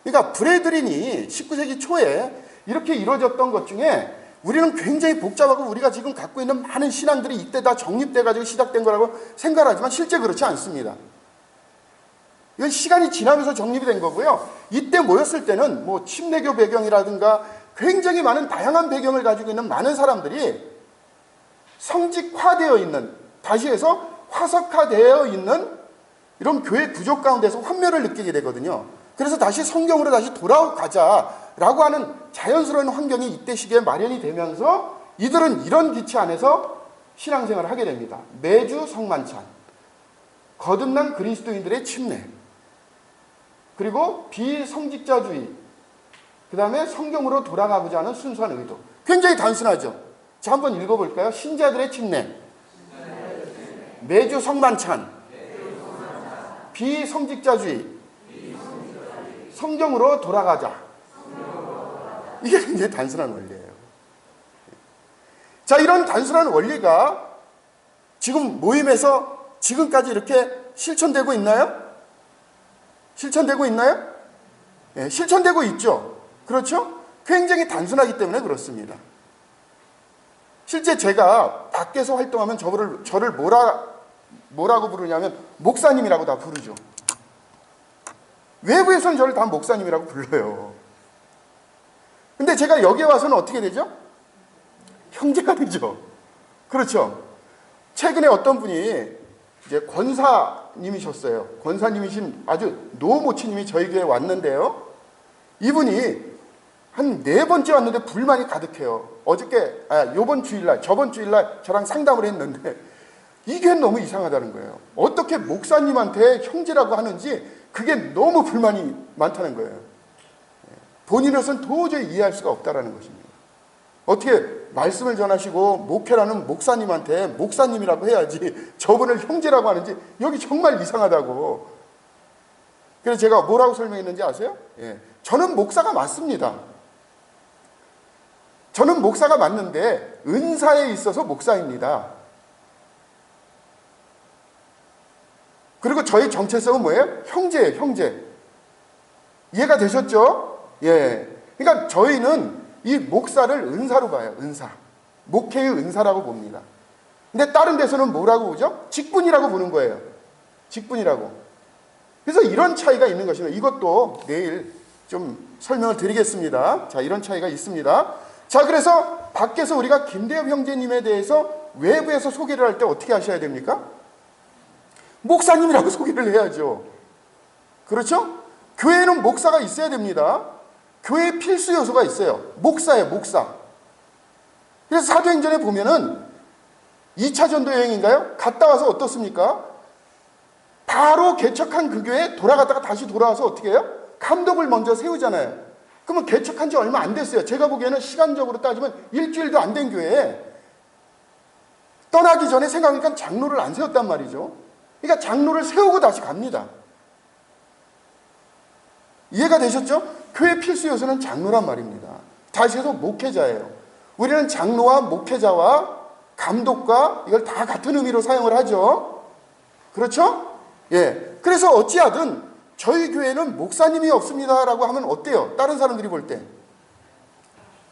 그러니까 브레드린이 19세기 초에 이렇게 이루어졌던 것 중에 우리는 굉장히 복잡하고 우리가 지금 갖고 있는 많은 신앙들이 이때 다 정립돼가지고 시작된 거라고 생각하지만 실제 그렇지 않습니다. 이건 시간이 지나면서 정립이 된 거고요. 이때 모였을 때는 뭐 침례교 배경이라든가 굉장히 많은 다양한 배경을 가지고 있는 많은 사람들이 성직화되어 있는, 다시 해서 화석화되어 있는 이런 교회 구조 가운데서 환멸을 느끼게 되거든요. 그래서 다시 성경으로 다시 돌아가자라고 하는 자연스러운 환경이 이때 시기에 마련이 되면서 이들은 이런 기치 안에서 신앙생활을 하게 됩니다. 매주 성만찬, 거듭난 그리스도인들의 침례, 그리고 비성직자주의, 그 다음에 성경으로 돌아가고자 하는 순수한 의도. 굉장히 단순하죠. 자, 한번 읽어볼까요? 신자들의 침례, 매주 성만찬, 비성직자주의, 성경으로 돌아가자. 이게 굉장히 단순한 원리예요. 자, 이런 단순한 원리가 지금 모임에서 지금까지 이렇게 실천되고 있나요? 실천되고 있나요? 네, 실천되고 있죠. 그렇죠? 굉장히 단순하기 때문에 그렇습니다. 실제 제가 밖에서 활동하면 저를 뭐라고 부르냐면 목사님이라고 다 부르죠. 외부에서는 저를 다 목사님이라고 불러요. 근데 제가 여기에 와서는 어떻게 되죠? 형제가 되죠. 그렇죠. 최근에 어떤 분이 이제 권사님이셨어요. 권사님이신 아주 노모치님이 저희 교회에 왔는데요. 이분이 한 4번째 왔는데 불만이 가득해요. 요번 주일날, 저번 주일날 저랑 상담을 했는데 이게 너무 이상하다는 거예요. 어떻게 목사님한테 형제라고 하는지 그게 너무 불만이 많다는 거예요. 본인으로서는 도저히 이해할 수가 없다는 것입니다. 어떻게 말씀을 전하시고 목회라는 목사님한테 목사님이라고 해야지 저분을 형제라고 하는지 여기 정말 이상하다고. 그래서 제가 뭐라고 설명했는지 아세요? 저는 목사가 맞습니다. 저는 목사가 맞는데 은사에 있어서 목사입니다. 그리고 저희 정체성은 뭐예요? 형제예요, 형제. 이해가 되셨죠? 예. 그러니까 저희는 이 목사를 은사로 봐요, 은사. 목회의 은사라고 봅니다. 근데 다른 데서는 뭐라고 보죠? 직분이라고 보는 거예요. 직분이라고. 그래서 이런 차이가 있는 것입니다. 이것도 내일 좀 설명을 드리겠습니다. 자, 이런 차이가 있습니다. 자, 그래서 밖에서 우리가 김대엽 형제님에 대해서 외부에서 소개를 할 때 어떻게 하셔야 됩니까? 목사님이라고 소개를 해야죠. 그렇죠? 교회에는 목사가 있어야 됩니다. 교회의 필수 요소가 있어요. 목사예요, 목사. 그래서 사도행전에 보면은 2차 전도 여행인가요? 갔다 와서 어떻습니까? 바로 개척한 그 교회에 돌아갔다가 다시 돌아와서 어떻게 해요? 감독을 먼저 세우잖아요. 그러면 개척한 지 얼마 안 됐어요. 제가 보기에는 시간적으로 따지면 일주일도 안 된 교회에 떠나기 전에 생각하니까 장로를 안 세웠단 말이죠. 그러니까 장로를 세우고 다시 갑니다. 이해가 되셨죠? 교회 필수 요소는 장로란 말입니다. 다시 해서 목회자예요. 우리는 장로와 목회자와 감독과 이걸 다 같은 의미로 사용을 하죠. 그렇죠? 예. 그래서 어찌하든 저희 교회는 목사님이 없습니다라고 하면 어때요? 다른 사람들이 볼 때.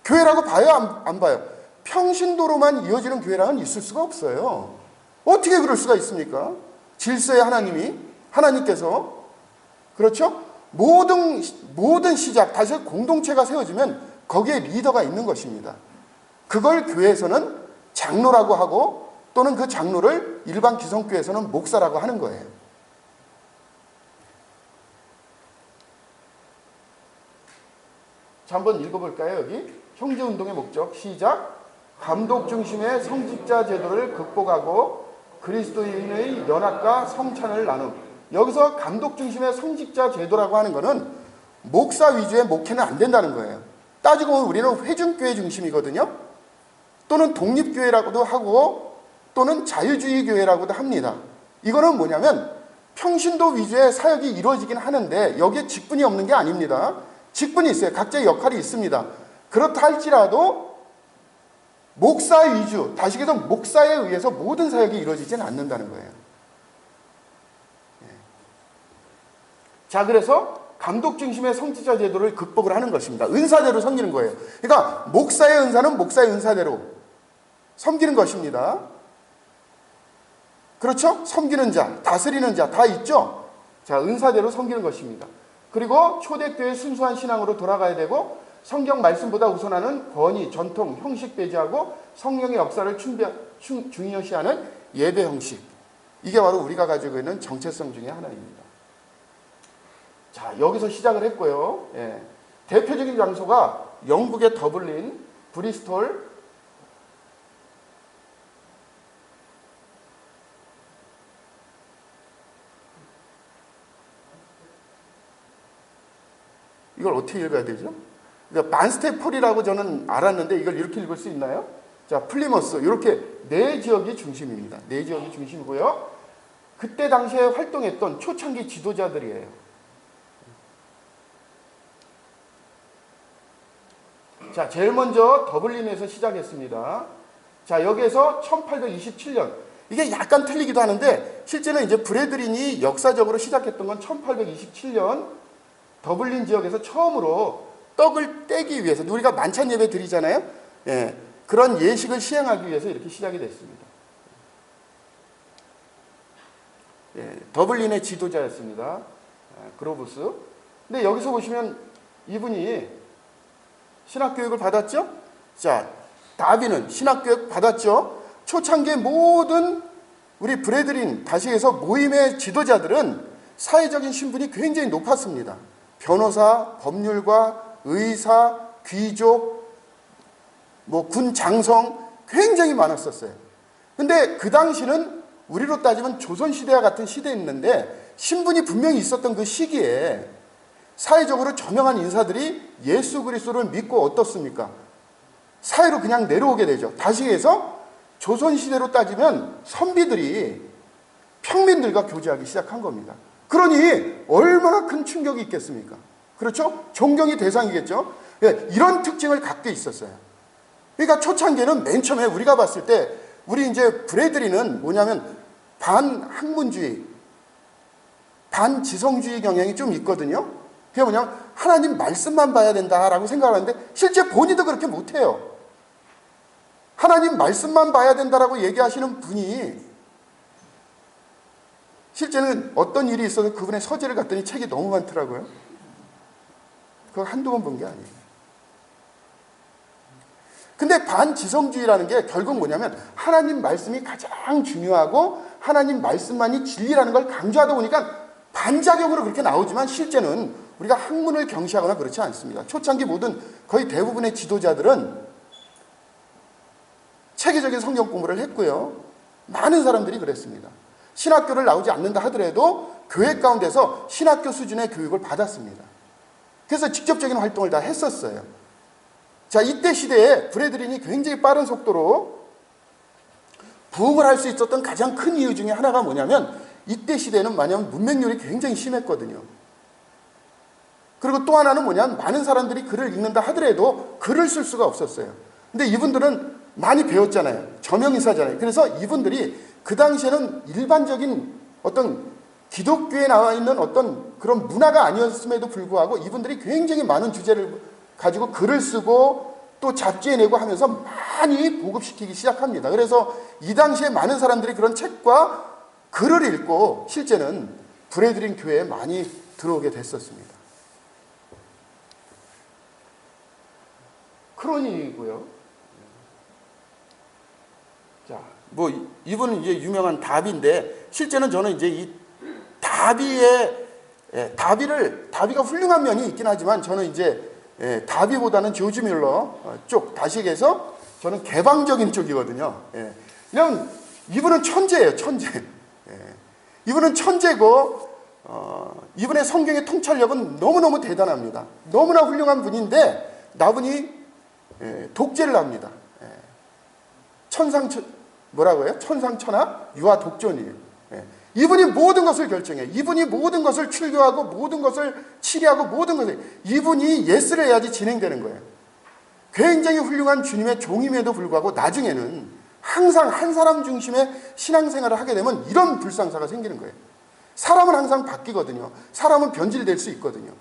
교회라고 봐요? 안 봐요? 평신도로만 이어지는 교회랑은 있을 수가 없어요. 어떻게 그럴 수가 있습니까? 질서의 하나님께서. 그렇죠? 모든 시작, 다시 공동체가 세워지면 거기에 리더가 있는 것입니다. 그걸 교회에서는 장로라고 하고 또는 그 장로를 일반 기성교회에서는 목사라고 하는 거예요. 자, 한번 읽어볼까요? 여기 형제운동의 목적 시작. 감독 중심의 성직자 제도를 극복하고 그리스도인의 연합과 성찬을 나눔. 여기서 감독 중심의 성직자 제도라고 하는 것은 목사 위주의 목회는 안 된다는 거예요. 따지고 보면 우리는 회중교회 중심이거든요. 또는 독립교회라고도 하고 또는 자유주의 교회라고도 합니다. 이거는 뭐냐면 평신도 위주의 사역이 이루어지긴 하는데 여기에 직분이 없는 게 아닙니다. 직분이 있어요. 각자의 역할이 있습니다. 그렇다 할지라도 목사 위주, 다시해서 목사에 의해서 모든 사역이 이루어지지는 않는다는 거예요. 자, 그래서 감독 중심의 성직자 제도를 극복을 하는 것입니다. 은사대로 섬기는 거예요. 그러니까 목사의 은사는 목사의 은사대로 섬기는 것입니다. 그렇죠? 섬기는 자, 다스리는 자 다 있죠? 자, 은사대로 섬기는 것입니다. 그리고 초대교회 순수한 신앙으로 돌아가야 되고 성경 말씀보다 우선하는 권위, 전통, 형식 배제하고 성령의 역사를 중요시하는 예배 형식. 이게 바로 우리가 가지고 있는 정체성 중에 하나입니다. 자, 여기서 시작을 했고요. 예. 대표적인 장소가 영국의 더블린, 브리스톨, 이걸 어떻게 읽어야 되죠? 그러니까 반스테폴이라고 저는 알았는데 이걸 이렇게 읽을 수 있나요? 자, 플리머스 이렇게 네 지역이 중심입니다. 네 지역이 중심이고요. 그때 당시에 활동했던 초창기 지도자들이에요. 자, 제일 먼저 더블린에서 시작했습니다. 자, 여기에서 1827년 이게 약간 틀리기도 하는데 실제는 이제 브래드린이 역사적으로 시작했던 건 1827년 더블린 지역에서 처음으로 떡을 떼기 위해서 우리가 만찬 예배 드리잖아요. 예, 그런 예식을 시행하기 위해서 이렇게 시작이 됐습니다. 예, 더블린의 지도자였습니다. 그로브스. 근데 여기서 보시면 이분이 신학교육을 받았죠. 자, 다비는 신학교육 받았죠. 초창기의 모든 우리 브래드린 다시 해서 모임의 지도자들은 사회적인 신분이 굉장히 높았습니다. 변호사, 법률가, 의사, 귀족, 군 장성 굉장히 많았었어요. 근데 그 당시는 우리로 따지면 조선시대와 같은 시대였는데 신분이 분명히 있었던 그 시기에 사회적으로 저명한 인사들이 예수 그리스도를 믿고 어떻습니까? 사회로 그냥 내려오게 되죠. 다시 해서 조선시대로 따지면 선비들이 평민들과 교제하기 시작한 겁니다. 그러니 얼마나 큰 충격이 있겠습니까? 그렇죠? 존경의 대상이겠죠? 예, 이런 특징을 갖고 있었어요. 그러니까 초창기에는 맨 처음에 우리가 봤을 때 우리 이제 브래드리는 뭐냐면 반학문주의, 반지성주의 경향이 좀 있거든요. 그게 뭐냐면 하나님 말씀만 봐야 된다라고 생각하는데 실제 본인도 그렇게 못해요. 하나님 말씀만 봐야 된다라고 얘기하시는 분이 실제는 어떤 일이 있어서 그분의 서재를 갔더니 책이 너무 많더라고요. 그거 한두 번 본 게 아니에요. 근데 반지성주의라는 게 결국 뭐냐면 하나님 말씀이 가장 중요하고 하나님 말씀만이 진리라는 걸 강조하다 보니까 반작용으로 그렇게 나오지만 실제는 우리가 학문을 경시하거나 그렇지 않습니다. 초창기 모든 거의 대부분의 지도자들은 체계적인 성경 공부를 했고요. 많은 사람들이 그랬습니다. 신학교를 나오지 않는다 하더라도 교회 가운데서 신학교 수준의 교육을 받았습니다. 그래서 직접적인 활동을 다 했었어요. 자, 이때 시대에 브래드린이 굉장히 빠른 속도로 부흥을 할 수 있었던 가장 큰 이유 중에 하나가 뭐냐면 이때 시대에는 뭐냐면 문맹률이 굉장히 심했거든요. 그리고 또 하나는 뭐냐면 많은 사람들이 글을 읽는다 하더라도 글을 쓸 수가 없었어요. 근데 이분들은 많이 배웠잖아요. 저명인사잖아요. 그래서 이분들이 그 당시에는 일반적인 어떤 기독교에 나와 있는 어떤 그런 문화가 아니었음에도 불구하고 이분들이 굉장히 많은 주제를 가지고 글을 쓰고 또 잡지에 내고 하면서 많이 보급시키기 시작합니다. 그래서 이 당시에 많은 사람들이 그런 책과 글을 읽고 실제는 브래드린 교회에 많이 들어오게 됐었습니다. 크로니고요. 자, 뭐 이분은 이제 유명한 다비인데 실제는 저는 이제 이 다비가 훌륭한 면이 있긴 하지만 저는 이제 다비보다는 조지 뮬러 쪽 다식에서 저는 개방적인 쪽이거든요. 왜냐면 이분은 천재예요, 천재. 이분은 천재고 이분의 성경의 통찰력은 너무너무 대단합니다. 너무나 훌륭한 분인데 나분이 독재를 합니다. 천상천하 유아 독존이에요. 이분이 모든 것을 결정해. 이분이 모든 것을 출교하고 모든 것을 치리하고 모든 것을 이분이 예스를 해야지 진행되는 거예요. 굉장히 훌륭한 주님의 종임에도 불구하고 나중에는 항상 한 사람 중심의 신앙생활을 하게 되면 이런 불상사가 생기는 거예요. 사람은 항상 바뀌거든요. 사람은 변질될 수 있거든요.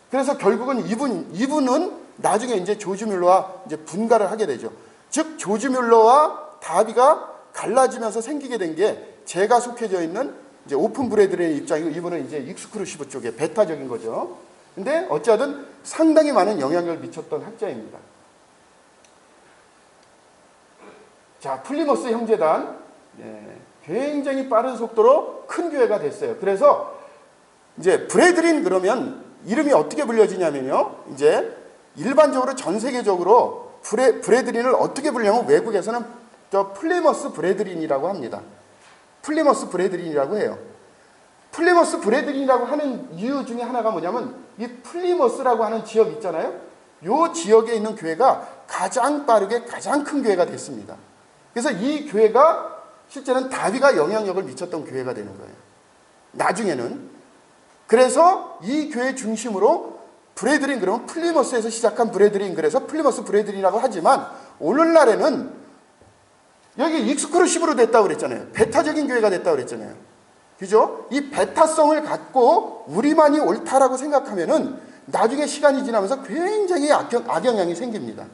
그래서 결국은 이분은 나중에 이제 조지 뮬러와 이제 분가를 하게 되죠. 즉 조지 뮬러와 다비가 갈라지면서 생기게 된 게 제가 속해져 있는 이제 오픈 브래드린의 입장이고 이분은 이제 익스크루시브 쪽에 베타적인 거죠. 근데 어찌하든 상당히 많은 영향을 미쳤던 학자입니다. 자, 플리머스 형제단 굉장히 빠른 속도로 큰 교회가 됐어요. 그래서 이제 브래드린 그러면 이름이 어떻게 불려지냐면요. 이제 일반적으로 전 세계적으로 브래드린을 어떻게 불려면 외국에서는 플리머스 브래드린이라고 합니다. 플리머스 브래드린이라고 해요. 플리머스 브래드린이라고 하는 이유 중에 하나가 뭐냐면 이 플리머스라고 하는 지역 있잖아요. 이 지역에 있는 교회가 가장 빠르게 가장 큰 교회가 됐습니다. 그래서 이 교회가 실제는 다비가 영향력을 미쳤던 교회가 되는 거예요. 나중에는. 그래서 이 교회 중심으로 브래드린 그러면 플리머스에서 시작한 브래드린 그래서 플리머스 브래드린이라고 하지만 오늘날에는 여기 익스크루시브로 됐다고 그랬잖아요. 베타적인 교회가 됐다고 그랬잖아요. 그죠? 이 베타성을 갖고 우리만이 옳다라고 생각하면은 나중에 시간이 지나면서 굉장히 악영향이 생깁니다.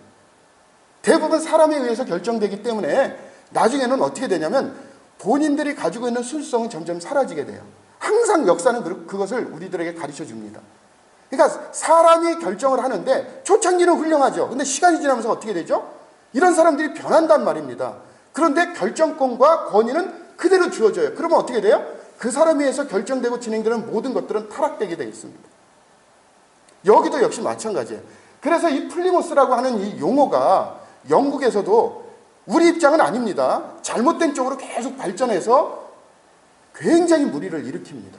대부분 사람에 의해서 결정되기 때문에 나중에는 어떻게 되냐면 본인들이 가지고 있는 순수성은 점점 사라지게 돼요. 항상 역사는 그것을 우리들에게 가르쳐 줍니다. 그러니까 사람이 결정을 하는데 초창기는 훌륭하죠. 근데 시간이 지나면서 어떻게 되죠? 이런 사람들이 변한단 말입니다. 그런데 결정권과 권위는 그대로 주어져요. 그러면 어떻게 돼요? 그 사람에 의해서 결정되고 진행되는 모든 것들은 타락되게 되어 있습니다. 여기도 역시 마찬가지예요. 그래서 이 플리모스라고 하는 이 용어가 영국에서도 우리 입장은 아닙니다. 잘못된 쪽으로 계속 발전해서 굉장히 무리를 일으킵니다.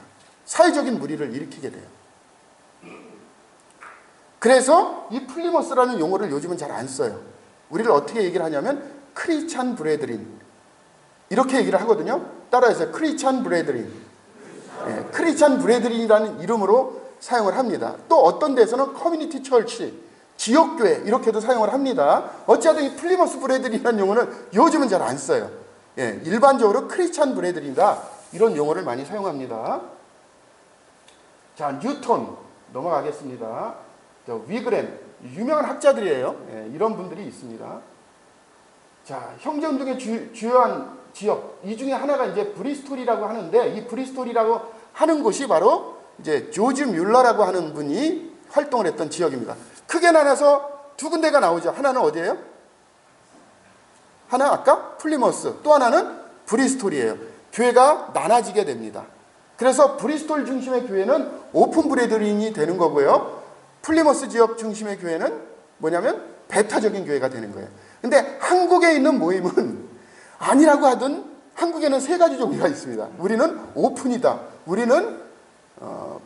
사회적인 무리를 일으키게 돼요. 그래서 이 플리머스라는 용어를 요즘은 잘 안 써요. 우리를 어떻게 얘기를 하냐면 크리스찬 브레드린 이렇게 얘기를 하거든요. 따라해서 크리스찬 브레드린, 크리스찬 브레드린이라는 이름으로 사용을 합니다. 또 어떤 데서는 커뮤니티 철치, 지역교회 이렇게도 사용을 합니다. 어찌하든 이 플리머스 브레드린이라는 용어는 요즘은 잘 안 써요. 일반적으로 크리스찬 브레드린이다 이런 용어를 많이 사용합니다. 자, 뉴턴 넘어가겠습니다. 위그램 유명한 학자들이에요. 이런 분들이 있습니다. 자, 형제운동의 주요한 지역 이 중에 하나가 이제 브리스톨이라고 하는데 이 브리스톨이라고 하는 곳이 바로 이제 조지 뮬러라고 하는 분이 활동을 했던 지역입니다. 크게 나눠서 두 군데가 나오죠. 하나는 어디예요? 하나 아까 플리머스, 또 하나는 브리스톨이에요. 교회가 나눠지게 됩니다. 그래서 브리스톨 중심의 교회는 오픈 브레드린이 되는 거고요. 플리머스 지역 중심의 교회는 뭐냐면 베타적인 교회가 되는 거예요. 근데 한국에 있는 모임은 아니라고 하든 한국에는 세 가지 종류가 있습니다. 우리는 오픈이다. 우리는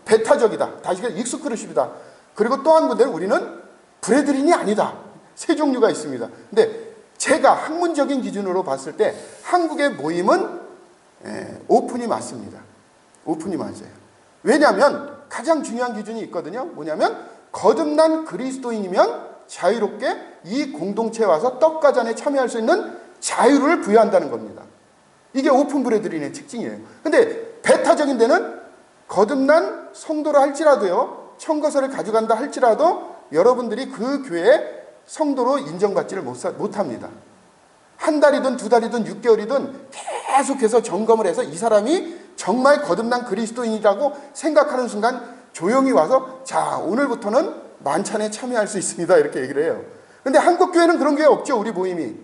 배타적이다. 다시 익스클루시브다. 그리고 또 한 군데는 우리는 브레드린이 아니다. 세 종류가 있습니다. 근데 제가 학문적인 기준으로 봤을 때 한국의 모임은 오픈이 맞습니다. 오픈이 맞아요. 왜냐하면 가장 중요한 기준이 있거든요. 뭐냐면 거듭난 그리스도인이면 자유롭게 이 공동체에 와서 떡과 잔에 참여할 수 있는 자유를 부여한다는 겁니다. 이게 오픈 브레드린의 특징이에요. 근데 배타적인 데는 거듭난 성도라 할지라도요, 청거서를 가져간다 할지라도 여러분들이 그 교회에 성도로 인정받지를 못합니다. 한 달이든 두 달이든 6개월이든 계속해서 점검을 해서 이 사람이 정말 거듭난 그리스도인이라고 생각하는 순간 조용히 와서 자, 오늘부터는 만찬에 참여할 수 있습니다. 이렇게 얘기를 해요. 근데 한국 교회는 그런 게 없죠. 우리 모임이.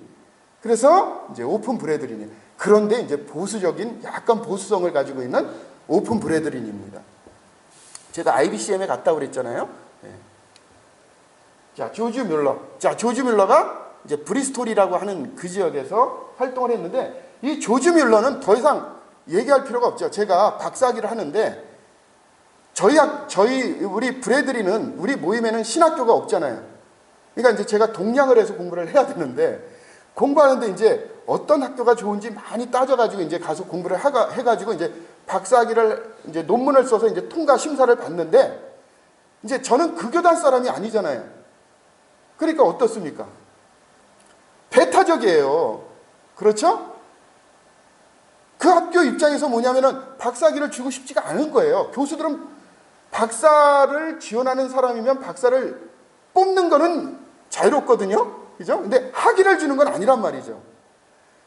그래서 이제 오픈 브레드린이에요. 그런데 이제 보수적인 약간 보수성을 가지고 있는 오픈 브레드린입니다. 제가 IBCM에 갔다고 그랬잖아요. 네. 자, 조지 뮬러. 자, 조지 뮬러가 이제 브리스톨이라고 하는 그 지역에서 활동을 했는데 이 조지 뮬러는 더 이상 얘기할 필요가 없죠. 제가 박사학위를 하는데 우리 브레드린은 우리 모임에는 신학교가 없잖아요. 그러니까 이제 제가 동량을 해서 공부를 해야 되는데 공부하는데 이제 어떤 학교가 좋은지 많이 따져가지고 이제 가서 공부를 해가지고 이제 박사학위를 이제 논문을 써서 이제 통과 심사를 받는데 이제 저는 그 교단 사람이 아니잖아요. 그러니까 어떻습니까? 배타적이에요. 그렇죠? 그 학교 입장에서 뭐냐면은 박사학위를 주고 싶지가 않은 거예요. 교수들은 박사를 지원하는 사람이면 박사를 뽑는 거는 자유롭거든요. 그죠? 근데 학위를 주는 건 아니란 말이죠.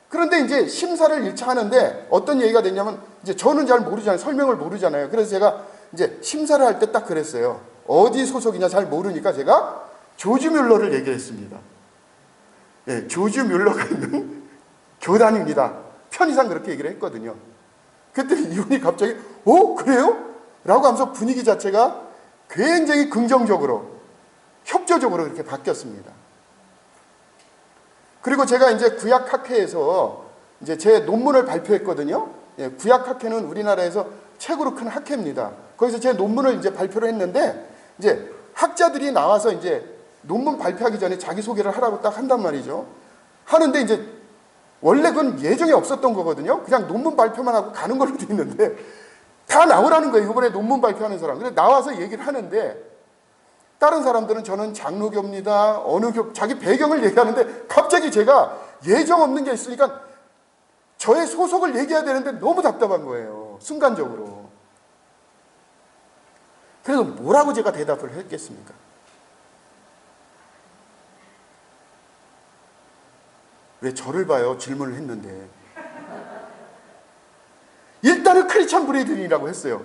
그런데 이제 심사를 1차 하는데 어떤 얘기가 됐냐면 이제 저는 잘 모르잖아요. 설명을 모르잖아요. 그래서 제가 이제 심사를 할 때 딱 그랬어요. 어디 소속이냐 잘 모르니까 제가 조지 뮬러를 얘기했습니다. 예, 조지 뮬러가 있는 교단입니다. 편의상 그렇게 얘기를 했거든요. 그랬더니 이분이 갑자기 그래요? 라고 하면서 분위기 자체가 굉장히 긍정적으로 협조적으로 이렇게 바뀌었습니다. 그리고 제가 이제 구약학회에서 이제 제 논문을 발표했거든요. 예, 구약학회는 우리나라에서 최고로 큰 학회입니다. 거기서 제 논문을 이제 발표를 했는데 이제 학자들이 나와서 이제 논문 발표하기 전에 자기소개를 하라고 딱 한단 말이죠. 하는데 이제 원래 그건 예정에 없었던 거거든요. 그냥 논문 발표만 하고 가는 걸로 돼 있는데 다 나오라는 거예요. 이번에 논문 발표하는 사람. 그래서 나와서 얘기를 하는데 다른 사람들은 저는 장로교입니다. 어느 교, 자기 배경을 얘기하는데 갑자기 제가 예정 없는 게 있으니까 저의 소속을 얘기해야 되는데 너무 답답한 거예요. 순간적으로. 그래서 뭐라고 제가 대답을 했겠습니까? 왜 저를 봐요? 질문을 했는데. 일단은 크리스찬 브레드린이라고 했어요.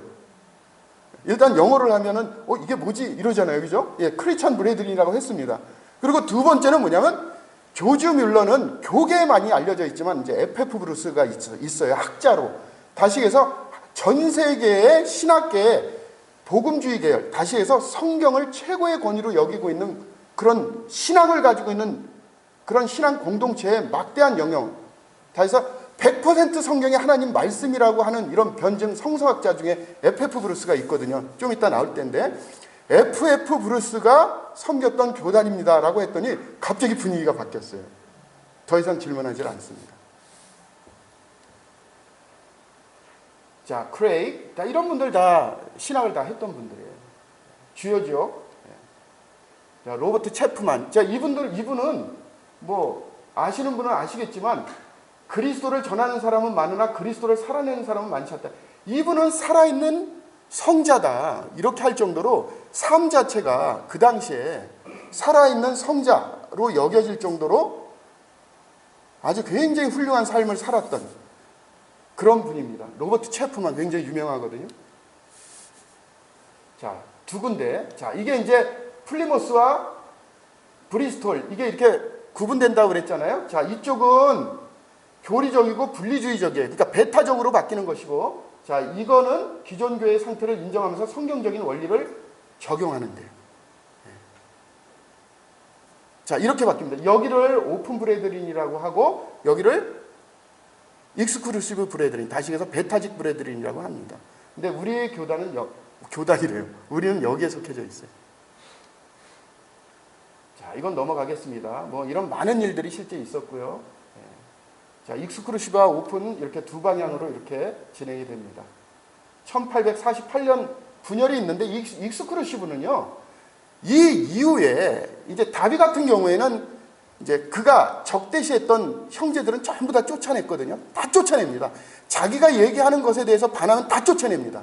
일단 영어를 하면은 이게 뭐지? 이러잖아요. 그죠? 예, 크리스찬 브레드린이라고 했습니다. 그리고 두 번째는 뭐냐면 조지 뮬러는 교계에 많이 알려져 있지만 이제 FF 브루스가 있어요. 학자로. 다시 해서 전 세계의 신학계의 복음주의 계열, 다시 해서 성경을 최고의 권위로 여기고 있는 그런 신학을 가지고 있는 그런 신앙 공동체의 막대한 영역. 다시 해서 100% 성경이 하나님 말씀이라고 하는 이런 변증 성서학자 중에 FF 브루스가 있거든요. 좀 이따 나올 텐데 FF 브루스가 섬겼던 교단입니다 라고 했더니 갑자기 분위기가 바뀌었어요. 더 이상 질문하지 않습니다. 자, 크레이그, 이런 분들 다 신학을 다 했던 분들이에요. 주요죠. 자, 로버트 체프만. 자, 이분은 뭐 아시는 분은 아시겠지만 그리스도를 전하는 사람은 많으나 그리스도를 살아내는 사람은 많지 않다. 이분은 살아있는 성자다. 이렇게 할 정도로 삶 자체가 그 당시에 살아있는 성자로 여겨질 정도로 아주 굉장히 훌륭한 삶을 살았던 그런 분입니다. 로버트 체프만 굉장히 유명하거든요. 자, 두 군데. 자, 이게 이제 플리모스와 브리스톨. 이게 이렇게 구분된다고 그랬잖아요. 자, 이쪽은 교리적이고 분리주의적이에요. 그러니까 배타적으로 바뀌는 것이고, 자, 이거는 기존 교회의 상태를 인정하면서 성경적인 원리를 적용하는 데요. 자, 이렇게 바뀝니다. 여기를 오픈 브레드린이라고 하고, 여기를 익스클루시브 브레드린, 다시 해서 베타직 브레드린이라고 합니다. 근데 우리의 교단은 교단이래요. 우리는 여기에 속해져 있어요. 자, 이건 넘어가겠습니다. 뭐 이런 많은 일들이 실제 있었고요. 자, 익스클루시브와 오픈은 이렇게 두 방향으로 이렇게 진행이 됩니다. 1848년 분열이 있는데 익스클루시브는요, 이 이후에 이제 다비 같은 경우에는 이제 그가 적대시했던 형제들은 전부 다 쫓아냈거든요. 다 쫓아냅니다. 자기가 얘기하는 것에 대해서 반하면 다 쫓아냅니다.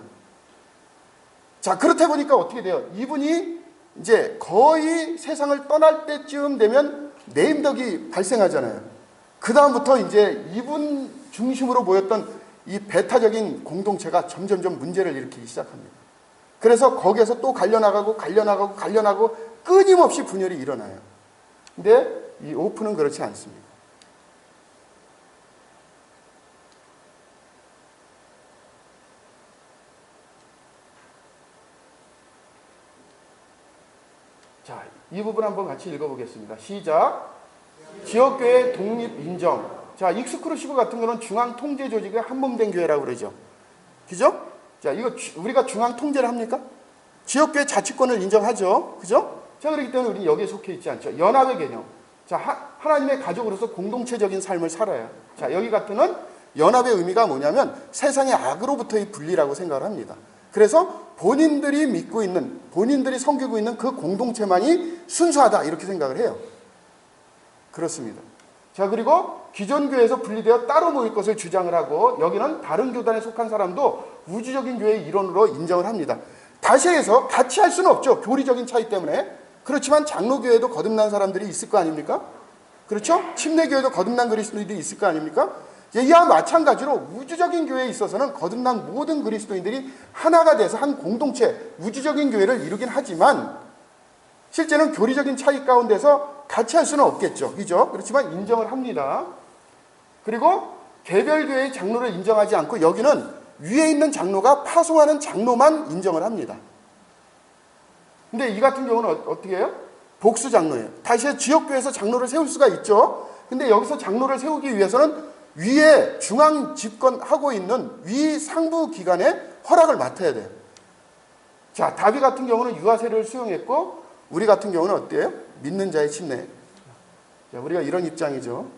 자, 그렇다 보니까 어떻게 돼요? 이분이 이제 거의 세상을 떠날 때쯤 되면 네임덕이 발생하잖아요. 그 다음부터 이제 이분 중심으로 모였던 이 베타적인 공동체가 점점점 문제를 일으키기 시작합니다. 그래서 거기에서 또 갈려나가고 끊임없이 분열이 일어나요. 근데 이 오픈은 그렇지 않습니다. 자, 이 부분 한번 같이 읽어보겠습니다. 시작. 지역교회 독립 인정. 자, 익스클루시브 같은 거는 중앙 통제 조직의 한몸된 교회라고 그러죠. 그죠? 자, 이거 우리가 중앙 통제를 합니까? 지역교회 자치권을 인정하죠. 그죠? 자, 그렇기 때문에 우리는 여기에 속해 있지 않죠. 연합의 개념. 자, 하나님의 가족으로서 공동체적인 삶을 살아요. 자, 여기 같은 연합의 의미가 뭐냐면 세상의 악으로부터의 분리라고 생각을 합니다. 그래서 본인들이 믿고 있는, 본인들이 섬기고 있는 그 공동체만이 순수하다 이렇게 생각을 해요. 그렇습니다. 자, 그리고 기존 교회에서 분리되어 따로 모일 것을 주장을 하고 여기는 다른 교단에 속한 사람도 우주적인 교회의 일원으로 인정을 합니다. 다시 해서 같이 할 수는 없죠. 교리적인 차이 때문에. 그렇지만 장로교회도 거듭난 사람들이 있을 거 아닙니까? 그렇죠? 침례교회도 거듭난 그리스도인들이 있을 거 아닙니까? 이와 마찬가지로 우주적인 교회에 있어서는 거듭난 모든 그리스도인들이 하나가 돼서 한 공동체, 우주적인 교회를 이루긴 하지만 실제는 교리적인 차이 가운데서 같이 할 수는 없겠죠. 그죠? 그렇지만 인정을 합니다. 그리고 개별교회의 장로를 인정하지 않고 여기는 위에 있는 장로가 파송하는 장로만 인정을 합니다. 근데 이 같은 경우는 어떻게 해요? 복수 장로예요. 다시 지역교회에서 장로를 세울 수가 있죠. 근데 여기서 장로를 세우기 위해서는 위에 중앙 집권하고 있는 위 상부 기관의 허락을 맡아야 돼요. 자, 다비 같은 경우는 유아 세례를 수용했고 우리 같은 경우는 어때요? 믿는 자의 침례. 자, 우리가 이런 입장이죠.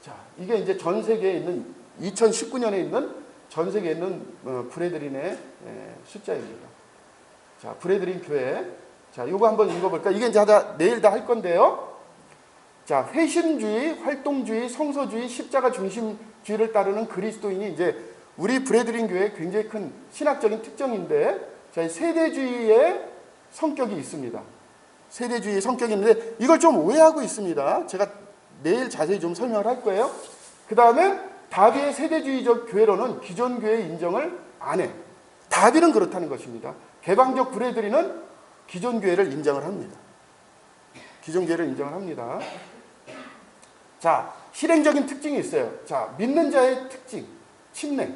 자, 이게 이제 전 세계에 있는 2019년에 있는 전 세계에 있는 브레드린의 숫자입니다. 자, 브레드린 교회. 자, 이거 한번 읽어볼까? 이게 이제 내일 다 할 건데요. 자, 회심주의, 활동주의, 성서주의, 십자가 중심주의를 따르는 그리스도인이 이제 우리 브레드린 교회의 굉장히 큰 신학적인 특징인데, 자, 세대주의의 성격이 있습니다. 세대주의 성격이 있는데 이걸 좀 오해하고 있습니다. 제가 내일 자세히 좀 설명을 할 거예요. 그 다음에 다비의 세대주의적 교회로는 기존 교회 인정을 안 해. 다비는 그렇다는 것입니다. 개방적 브레드린은 기존 교회를 인정을 합니다. 기존 교회를 인정을 합니다. 자, 실행적인 특징이 있어요. 자, 믿는 자의 특징, 침례.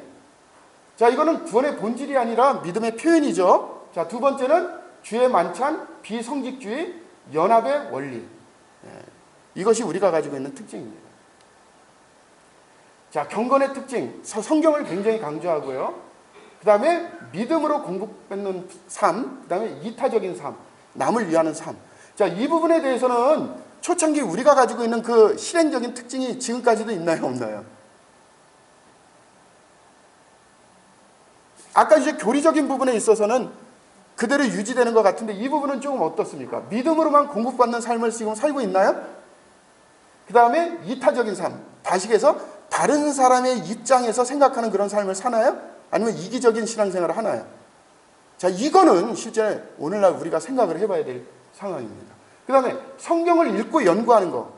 자, 이거는 구원의 본질이 아니라 믿음의 표현이죠. 자, 두 번째는 주의 만찬, 비성직주의, 연합의 원리. 이것이 우리가 가지고 있는 특징입니다. 자, 경건의 특징, 성경을 굉장히 강조하고요. 그 다음에 믿음으로 공급받는 삶, 그 다음에 이타적인 삶, 남을 위하는 삶. 자, 이 부분에 대해서는 초창기 우리가 가지고 있는 그 실행적인 특징이 지금까지도 있나요, 없나요? 아까 이제 교리적인 부분에 있어서는 그대로 유지되는 것 같은데 이 부분은 조금 어떻습니까? 믿음으로만 공급받는 삶을 지금 살고 있나요? 그 다음에 이타적인 삶, 다시해서 다른 사람의 입장에서 생각하는 그런 삶을 사나요? 아니면 이기적인 신앙생활을 하나요? 자, 이거는 실제 오늘날 우리가 생각을 해봐야 될 상황입니다. 그 다음에 성경을 읽고 연구하는 거.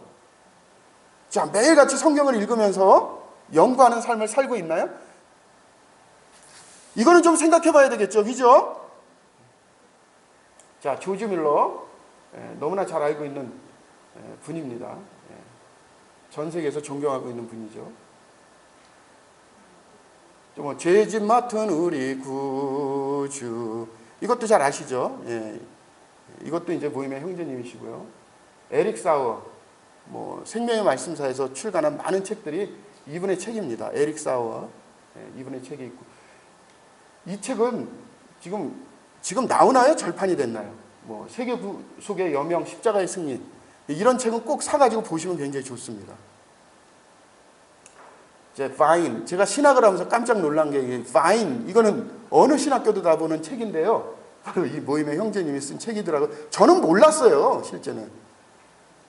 자, 매일같이 성경을 읽으면서 연구하는 삶을 살고 있나요? 이거는 좀 생각해 봐야 되겠죠. 그죠? 자, 조지 밀러. 너무나 잘 알고 있는 분입니다. 전 세계에서 존경하고 있는 분이죠. 뭐 죄짐 맡은 우리 구주. 이것도 잘 아시죠? 예. 이것도 이제 모임의 형제님이시고요. 에릭 사워, 뭐 생명의 말씀사에서 출간한 많은 책들이 이분의 책입니다. 에릭 사워, 이분의 책이 있고, 이 책은 지금 나오나요? 절판이 됐나요? 뭐 세계 속의 여명, 십자가의 승리, 이런 책은 꼭 사가지고 보시면 굉장히 좋습니다. 바인, 제가 신학을 하면서 깜짝 놀란 게 바인, 이거는 어느 신학교도 다 보는 책인데요. 바로 이 모임의 형제님이 쓴 책이더라고요. 저는 몰랐어요, 실제는.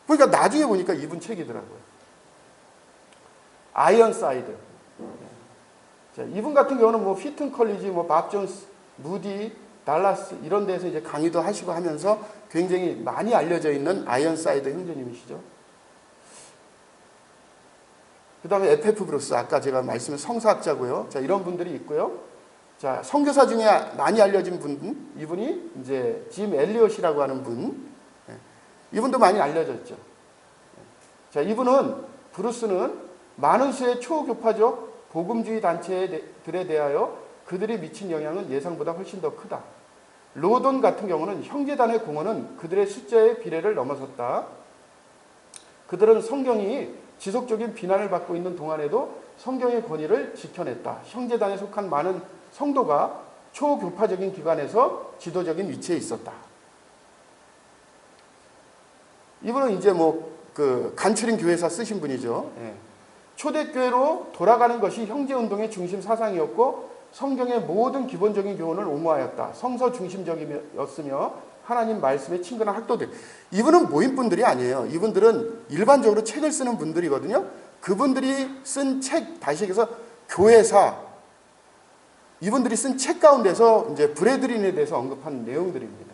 그러니까 나중에 보니까 이분 책이더라고요. 아이언사이드. 자, 이분 같은 경우는 뭐 피튼 컬리지, 뭐 밥 존스, 무디, 달라스 이런 데서 이제 강의도 하시고 하면서 굉장히 많이 알려져 있는 아이언사이드 형제님이시죠. 그 다음에 에페프 브루스, 아까 제가 말씀한 성사학자고요. 자, 이런 분들이 있고요. 자, 선교사 중에 많이 알려진 분, 이분이 이제 짐 엘리엇이라고 하는 분, 이분도 많이 알려졌죠. 자, 브루스는 많은 수의 초교파적 복음주의 단체들에 대하여 그들이 미친 영향은 예상보다 훨씬 더 크다. 로돈 같은 경우는 형제단의 공헌은 그들의 숫자의 비례를 넘어섰다. 그들은 성경이 지속적인 비난을 받고 있는 동안에도 성경의 권위를 지켜냈다. 형제단에 속한 많은 성도가 초교파적인 기관에서 지도적인 위치에 있었다. 이분은 이제 간추린 교회사 쓰신 분이죠. 초대교회로 돌아가는 것이 형제운동의 중심 사상이었고 성경의 모든 기본적인 교훈을 옹호하였다. 성서 중심적이었으며 하나님 말씀에 친근한 학도들. 이분은 모임분들이 아니에요. 이분들은 일반적으로 책을 쓰는 분들이거든요. 그분들이 쓴 책, 다시 얘기해서 교회사, 이분들이 쓴 책 가운데서 이제 브레드린에 대해서 언급한 내용들입니다.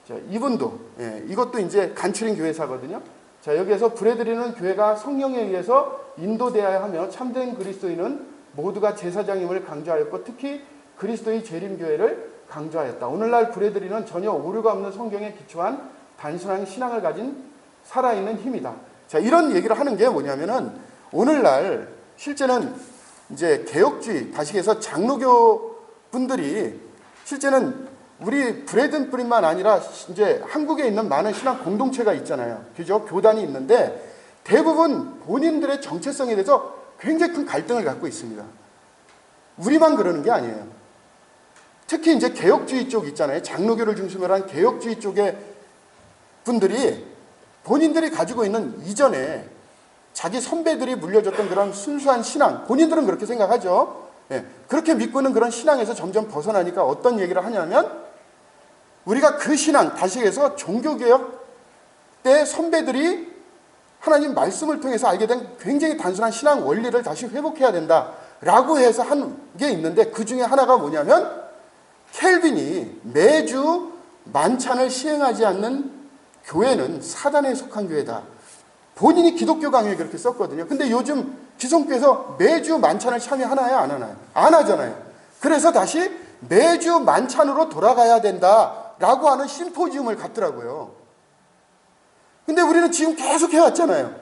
자, 이분도, 이것도 이제 간추린 교회사거든요. 자, 여기에서 브레드린은 교회가 성령에 의해서 인도되어야 하며 참된 그리스도인은 모두가 제사장임을 강조하였고 특히 그리스도의 재림교회를 강조하였다. 오늘날 브레드린은 전혀 오류가 없는 성경에 기초한 단순한 신앙을 가진 살아있는 힘이다. 자, 이런 얘기를 하는 게 뭐냐면은 오늘날 실제는 이제 개혁주의, 다시 해서 장로교 분들이 실제는 우리 브레든뿐만 아니라 이제 한국에 있는 많은 신앙 공동체가 있잖아요. 그죠? 교단이 있는데 대부분 본인들의 정체성에 대해서 굉장히 큰 갈등을 갖고 있습니다. 우리만 그러는 게 아니에요. 특히 이제 개혁주의 쪽 있잖아요. 장로교를 중심으로 한 개혁주의 쪽의 분들이 본인들이 가지고 있는 이전에 자기 선배들이 물려줬던 그런 순수한 신앙, 본인들은 그렇게 생각하죠. 그렇게 믿고 있는 그런 신앙에서 점점 벗어나니까 어떤 얘기를 하냐면 우리가 그 신앙, 다시 해서 종교개혁 때 선배들이 하나님 말씀을 통해서 알게 된 굉장히 단순한 신앙 원리를 다시 회복해야 된다라고 해서 한 게 있는데 그 중에 하나가 뭐냐면 켈빈이 매주 만찬을 시행하지 않는 교회는 사단에 속한 교회다. 본인이 기독교 강요에 그렇게 썼거든요. 근데 요즘 기성교에서 매주 만찬을 참여하나요? 안 하나요? 안 하잖아요. 그래서 다시 매주 만찬으로 돌아가야 된다라고 하는 심포지움을 갖더라고요. 근데 우리는 지금 계속 해왔잖아요.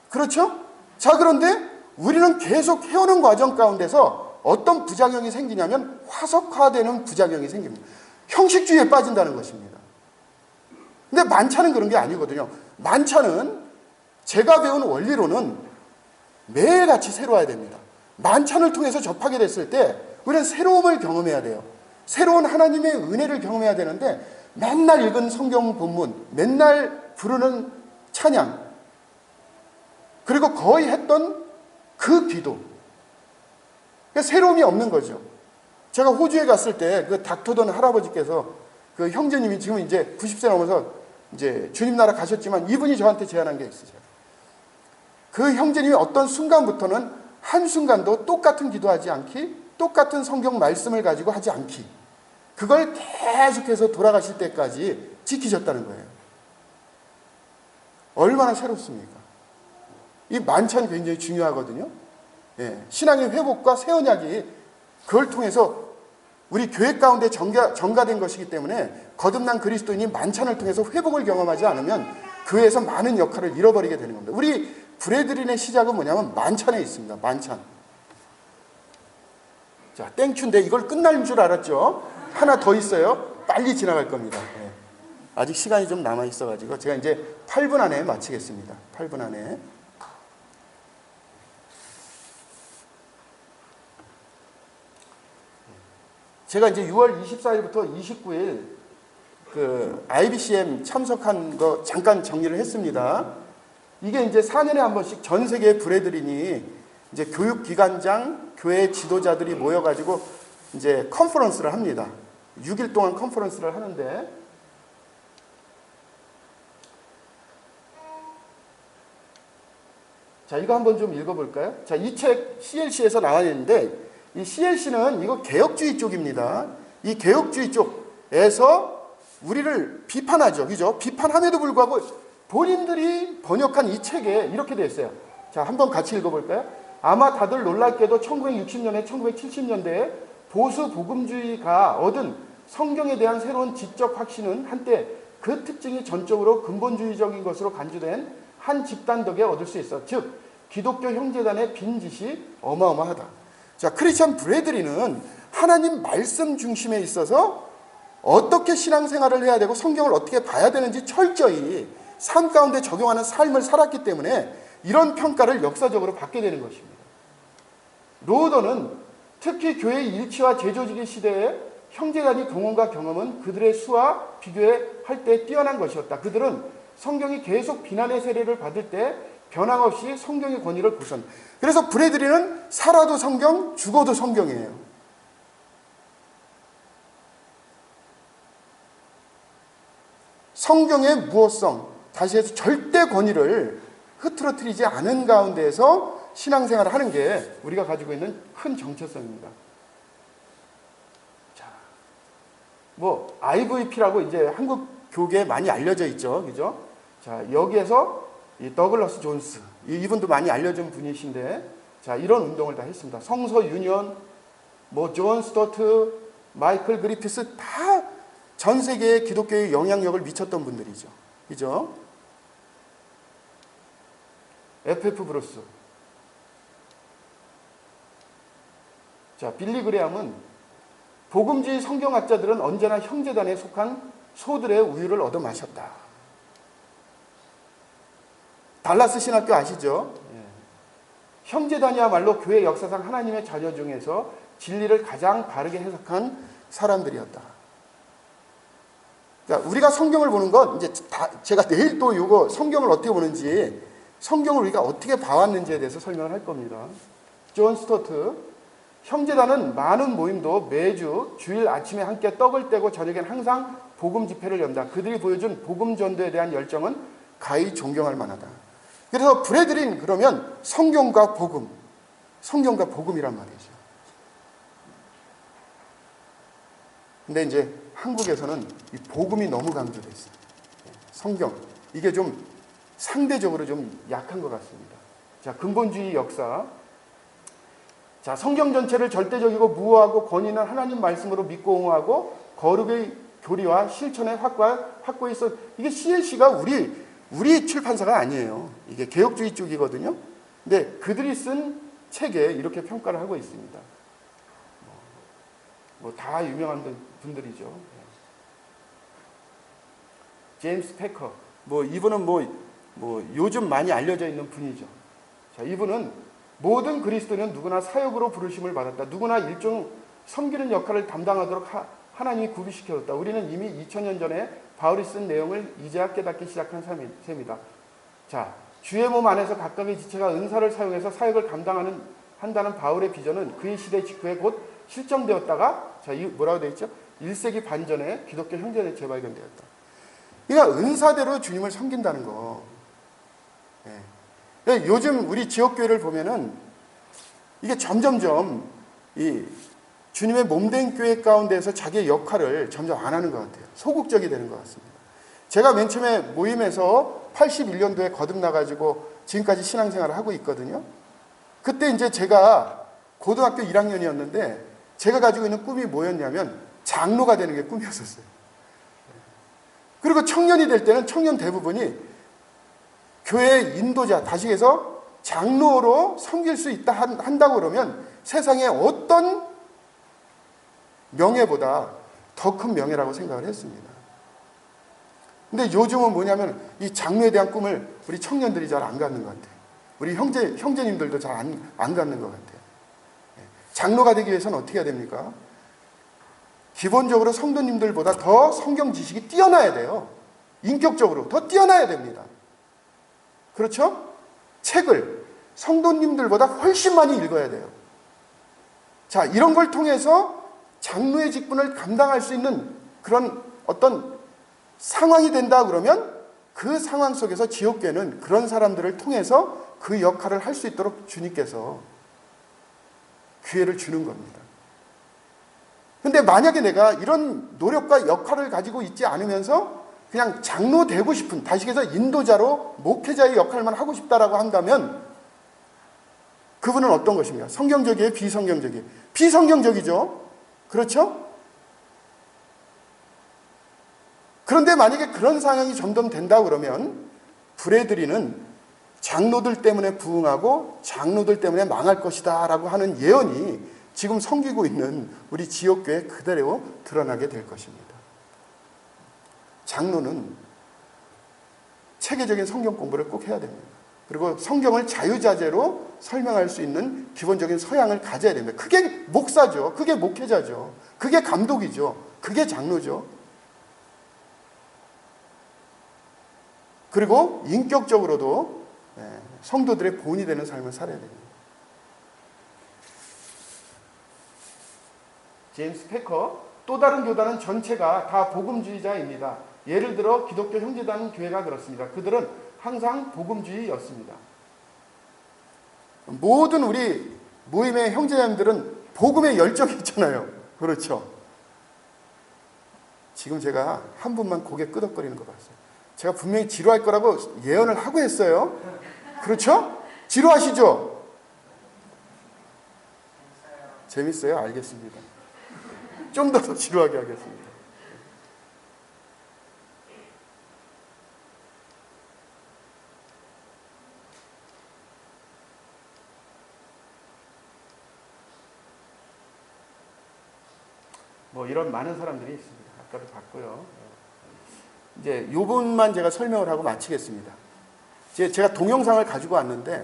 그렇죠? 자, 그런데 우리는 계속 해오는 과정 가운데서 어떤 부작용이 생기냐면 화석화되는 부작용이 생깁니다. 형식주의에 빠진다는 것입니다. 근데 만찬은 그런 게 아니거든요. 만찬은 제가 배운 원리로는 매일같이 새로워야 됩니다. 만찬을 통해서 접하게 됐을 때 우리는 새로움을 경험해야 돼요. 새로운 하나님의 은혜를 경험해야 되는데 맨날 읽은 성경 본문, 맨날 부르는 찬양, 그리고 거의 했던 그 기도, 새로움이 없는 거죠. 제가 호주에 갔을 때 그 닥터던 할아버지께서 그 형제님이 지금 이제 90세 넘어서 이제 주님 나라 가셨지만 이분이 저한테 제안한 게 있으세요. 그 형제님이 어떤 순간부터는 한순간도 똑같은 기도하지 않기, 똑같은 성경 말씀을 가지고 하지 않기, 그걸 계속해서 돌아가실 때까지 지키셨다는 거예요. 얼마나 새롭습니까? 이 만찬 굉장히 중요하거든요. 신앙의 회복과 새 언약이 그걸 통해서 우리 교회 가운데 전가된 것이기 때문에 거듭난 그리스도인이 만찬을 통해서 회복을 경험하지 않으면 교회에서 많은 역할을 잃어버리게 되는 겁니다. 우리 브레드린의 시작은 뭐냐면 만찬에 있습니다. 만찬. 자, 땡큐인데 이걸 끝날 줄 알았죠? 하나 더 있어요. 빨리 지나갈 겁니다. 아직 시간이 좀 남아 있어가지고 제가 이제 8분 안에 마치겠습니다. 8분 안에. 제가 이제 6월 24일부터 29일 그 IBCM 참석한 거 잠깐 정리를 했습니다. 이게 이제 4년에 한 번씩 전 세계 브레드린이 이제 교육기관장, 교회 지도자들이 모여가지고 이제 컨퍼런스를 합니다. 6일 동안 컨퍼런스를 하는데, 자, 이거 한번 좀 읽어볼까요? 자, 이 책 CLC에서 나와 있는데, 이 CLC는 이거 개혁주의 쪽입니다. 이 개혁주의 쪽에서 우리를 비판하죠. 그죠? 비판함에도 불구하고 본인들이 번역한 이 책에 이렇게 되어 있어요. 자, 한번 같이 읽어볼까요? 아마 다들 놀랍게도 1960년에 1970년대에 보수 복음주의가 얻은 성경에 대한 새로운 지적 확신은 한때 그 특징이 전적으로 근본주의적인 것으로 간주된 한 집단 덕에 얻을 수 있어. 즉 기독교 형제단의 빈짓이 어마어마하다. 자, 크리스천 브래드리는 하나님 말씀 중심에 있어서 어떻게 신앙생활을 해야 되고 성경을 어떻게 봐야 되는지 철저히 삶 가운데 적용하는 삶을 살았기 때문에 이런 평가를 역사적으로 받게 되는 것입니다. 로더는 특히 교회의 일치와 재조직의 시대에 형제단위 동원과 경험은 그들의 수와 비교할 때 뛰어난 것이었다. 그들은 성경이 계속 비난의 세례를 받을 때 변함없이 성경의 권위를 보선. 그래서 브래드리는 살아도 성경, 죽어도 성경이에요. 성경의 무엇성, 다시 해서 절대 권위를 흐트러뜨리지 않은 가운데에서 신앙생활을 하는 게 우리가 가지고 있는 큰 정체성입니다. 자, 뭐 IVP라고 이제 한국 교계에 많이 알려져 있죠, 그죠? 자, 여기에서 이 더글러스 존스, 이분도 많이 알려진 분이신데, 자, 이런 운동을 다 했습니다. 성서 유년, 뭐 존 스토트, 마이클 그리피스 다 전 세계의 기독교에 영향력을 미쳤던 분들이죠, 그죠? FF 브루스. 자, 빌리 그레함은 복음주의 성경학자들은 언제나 형제단에 속한 소들의 우유를 얻어 마셨다. 달라스 신학교 아시죠? 예. 형제단이야말로 교회 역사상 하나님의 자녀 중에서 진리를 가장 바르게 해석한 사람들이었다. 그러니까 우리가 성경을 보는 건 이제 제가 내일 또 이거 성경을 어떻게 보는지, 성경을 우리가 어떻게 봐왔는지에 대해서 설명을 할 겁니다. 존 스토트, 형제단은 많은 모임도 매주 주일 아침에 함께 떡을 떼고 저녁엔 항상 복음 집회를 연다. 그들이 보여준 복음 전도에 대한 열정은 가히 존경할 만하다. 그래서 브래드린 그러면 성경과 복음, 성경과 복음이란 말이죠. 근데 이제 한국에서는 이 복음이 너무 강조돼 있어요. 성경, 이게 좀 상대적으로 좀 약한 것 같습니다. 자, 근본주의 역사. 자, 성경 전체를 절대적이고 무호하고 권위 있는 하나님 말씀으로 믿고 응하고 거룩의 교리와 실천의 확고히 있어. 이게 CLC가 우리 출판사가 아니에요. 이게 개혁주의 쪽이거든요. 근데 그들이 쓴 책에 이렇게 평가를 하고 있습니다. 뭐 다 유명한 분들이죠. 제임스 패커. 뭐 이분은 뭐 요즘 많이 알려져 있는 분이죠. 자, 이분은 모든 그리스도인은 누구나 사역으로 부르심을 받았다. 누구나 일종 섬기는 역할을 담당하도록 하나님이 구비시켰다. 우리는 이미 2000년 전에 바울이 쓴 내용을 이제야 깨닫기 시작한 셈이다. 자, 주의 몸 안에서 각각의 지체가 은사를 사용해서 사역을 한다는 바울의 비전은 그의 시대 직후에 곧 실정되었다가, 자, 이 뭐라고 되어 있죠? 1세기 반 전에 기독교 형제단에 재발견되었다. 그러니까 은사대로 주님을 섬긴다는 거. 예. 요즘 우리 지역교회를 보면은 이게 점점점 이 주님의 몸된 교회 가운데서 자기의 역할을 점점 안 하는 것 같아요. 소극적이 되는 것 같습니다. 제가 맨 처음에 모임에서 81년도에 거듭나가지고 지금까지 신앙생활을 하고 있거든요. 그때 이제 제가 고등학교 1학년이었는데 제가 가지고 있는 꿈이 뭐였냐면 장로가 되는 게 꿈이었었어요. 그리고 청년이 될 때는 청년 대부분이 교회의 인도자, 다시 해서 장로로 섬길 수 있다 한다고 그러면 세상에 어떤 명예보다 더 큰 명예라고 생각을 했습니다. 근데 요즘은 뭐냐면 이 장로에 대한 꿈을 우리 청년들이 잘 안 갖는 것 같아요. 우리 형제님들도 잘 안 갖는 것 같아요. 장로가 되기 위해서는 어떻게 해야 됩니까? 기본적으로 성도님들보다 더 성경 지식이 뛰어나야 돼요. 인격적으로 더 뛰어나야 됩니다. 그렇죠? 책을 성도님들보다 훨씬 많이 읽어야 돼요. 자, 이런 걸 통해서 장로의 직분을 감당할 수 있는 그런 어떤 상황이 된다 그러면 그 상황 속에서 지옥교회는 그런 사람들을 통해서 그 역할을 할 수 있도록 주님께서 기회를 주는 겁니다. 근데 만약에 내가 이런 노력과 역할을 가지고 있지 않으면서 그냥 장로 되고 싶은, 다시해서 인도자로 목회자의 역할만 하고 싶다라고 한다면 그분은 어떤 것입니까? 성경적이에요? 비성경적이에요? 비성경적이죠. 그렇죠? 그런데 만약에 그런 상황이 점점 된다 그러면 불애들이는 장로들 때문에 부흥하고 장로들 때문에 망할 것이다 라고 하는 예언이 지금 섬기고 있는 우리 지역교회에 그대로 드러나게 될 것입니다. 장로는 체계적인 성경 공부를 꼭 해야 됩니다. 그리고 성경을 자유자재로 설명할 수 있는 기본적인 소양을 가져야 됩니다. 그게 목사죠. 그게 목회자죠. 그게 감독이죠. 그게 장로죠. 그리고 인격적으로도 성도들의 본이 되는 삶을 살아야 됩니다. 제임스 패커, 또 다른 교단은 전체가 다 복음주의자입니다. 예를 들어 기독교 형제단 교회가 그렇습니다. 그들은 항상 복음주의였습니다. 모든 우리 모임의 형제자님들은 복음에 열정이 있잖아요. 그렇죠? 지금 제가 한 분만 고개 끄덕거리는 거 봤어요. 제가 분명히 지루할 거라고 예언을 하고 했어요. 그렇죠? 지루하시죠? 재밌어요? 알겠습니다. 좀 더 지루하게 하겠습니다. 뭐 이런 많은 사람들이 있습니다. 아까도 봤고요. 이제 요 분만 제가 설명을 하고 마치겠습니다. 제가 동영상을 가지고 왔는데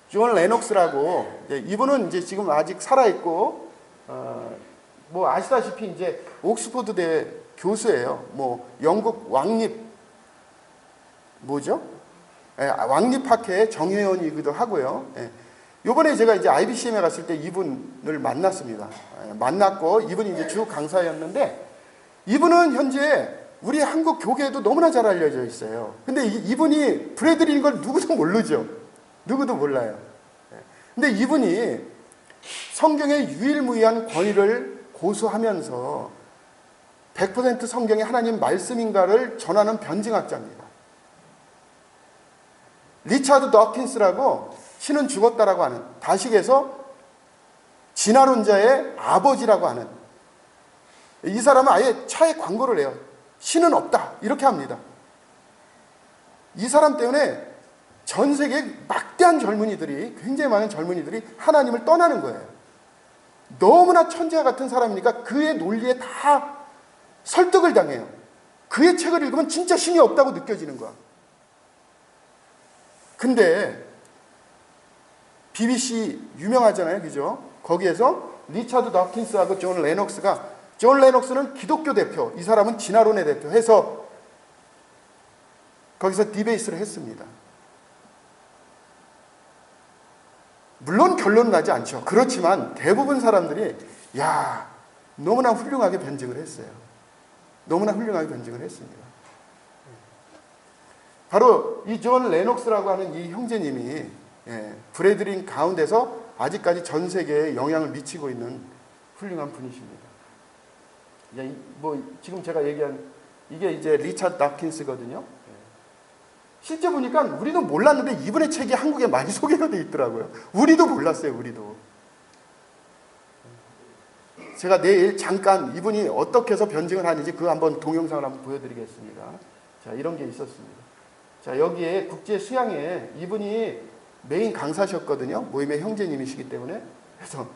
존 레녹스라고 이분은 이제 지금 아직 살아있고 뭐 아시다시피 이제 옥스퍼드 대 교수예요. 뭐 영국 왕립 뭐죠? 왕립학회의 정회원이기도 하고요. 요번에 제가 이제 IBCM에 갔을 때 이분을 만났습니다. 만났고 이분이 이제 주 강사였는데 이분은 현재 우리 한국 교계에도 너무나 잘 알려져 있어요. 근데 이분이 불애들인 걸 누구도 모르죠. 누구도 몰라요. 근데 이분이 성경의 유일무이한 권위를 고수하면서 100% 성경이 하나님 말씀인가를 전하는 변증학자입니다. 리차드 더킨스라고 신은 죽었다라고 하는, 다식에서 진화론자의 아버지라고 하는, 이 사람은 아예 차에 광고를 해요. 신은 없다 이렇게 합니다. 이 사람 때문에 전 세계 막대한 젊은이들이, 굉장히 많은 젊은이들이 하나님을 떠나는 거예요. 너무나 천재와 같은 사람이니까 그의 논리에 다 설득을 당해요. 그의 책을 읽으면 진짜 신이 없다고 느껴지는 거야. 근데 BBC 유명하잖아요. 그죠? 거기에서 리차드 더킨스하고 존 레녹스는 기독교 대표, 이 사람은 진화론의 대표 해서 거기서 디베이스를 했습니다. 물론 결론은 나지 않죠. 그렇지만 대부분 사람들이 너무나 훌륭하게 변증을 했어요. 너무나 훌륭하게 변증을 했습니다. 바로 이 존 레녹스라고 하는 이 형제님이 브래드린 가운데서 아직까지 전 세계에 영향을 미치고 있는 훌륭한 분이십니다. 뭐 지금 제가 얘기한 이게 이제 리차드 다킨스거든요. 실제 보니까 우리도 몰랐는데 이분의 책이 한국에 많이 소개가 되어 있더라고요. 우리도 몰랐어요. 우리도. 제가 내일 잠깐 이분이 어떻게 해서 변증을 하는지 그거 한번 동영상을 한번 보여드리겠습니다. 자, 이런 게 있었습니다. 자, 여기에 국제 수양회 이분이 메인 강사셨거든요. 모임의 형제님이시기 때문에. 그래서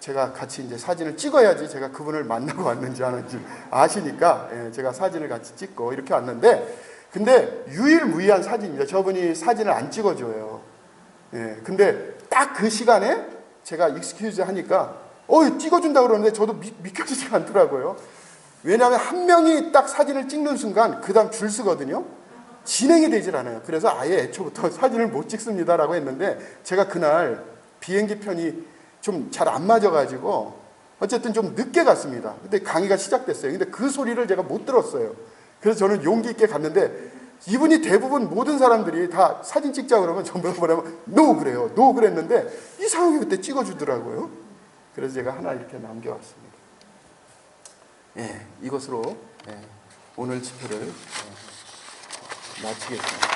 제가 같이 이제 사진을 찍어야지 제가 그분을 만나고 왔는지 안 왔는지 아시니까 제가 사진을 같이 찍고 이렇게 왔는데, 근데 유일무이한 사진입니다. 저분이 사진을 안 찍어줘요. 근데 딱 그 시간에 제가 익스큐즈 하니까 찍어준다 그러는데 저도 믿겨지지가 않더라고요. 왜냐하면 한 명이 딱 사진을 찍는 순간 그 다음 줄 서거든요. 진행이 되질 않아요. 그래서 아예 애초부터 사진을 못 찍습니다라고 했는데, 제가 그날 비행기 편이 좀 잘 안 맞아가지고 어쨌든 좀 늦게 갔습니다. 근데 강의가 시작됐어요. 근데 그 소리를 제가 못 들었어요. 그래서 저는 용기 있게 갔는데, 이분이 대부분 모든 사람들이 다 사진 찍자 그러면 전부 뭐냐면 노 그래요. 노 그랬는데 이상하게 그때 찍어주더라고요. 그래서 제가 하나 이렇게 남겨왔습니다. 이것으로 오늘 집회를 마치겠습니다.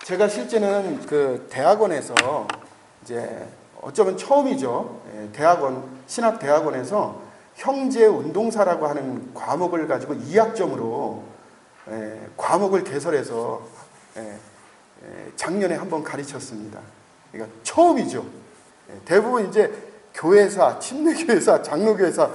제가 실제는 그 대학원에서 이제 어쩌면 처음이죠. 대학원, 신학대학원에서 형제운동사라고 하는 과목을 가지고 2학점으로 과목을 개설해서 작년에 한번 가르쳤습니다. 그러니까 처음이죠. 대부분 이제 교회사, 침례교회사, 장로교회사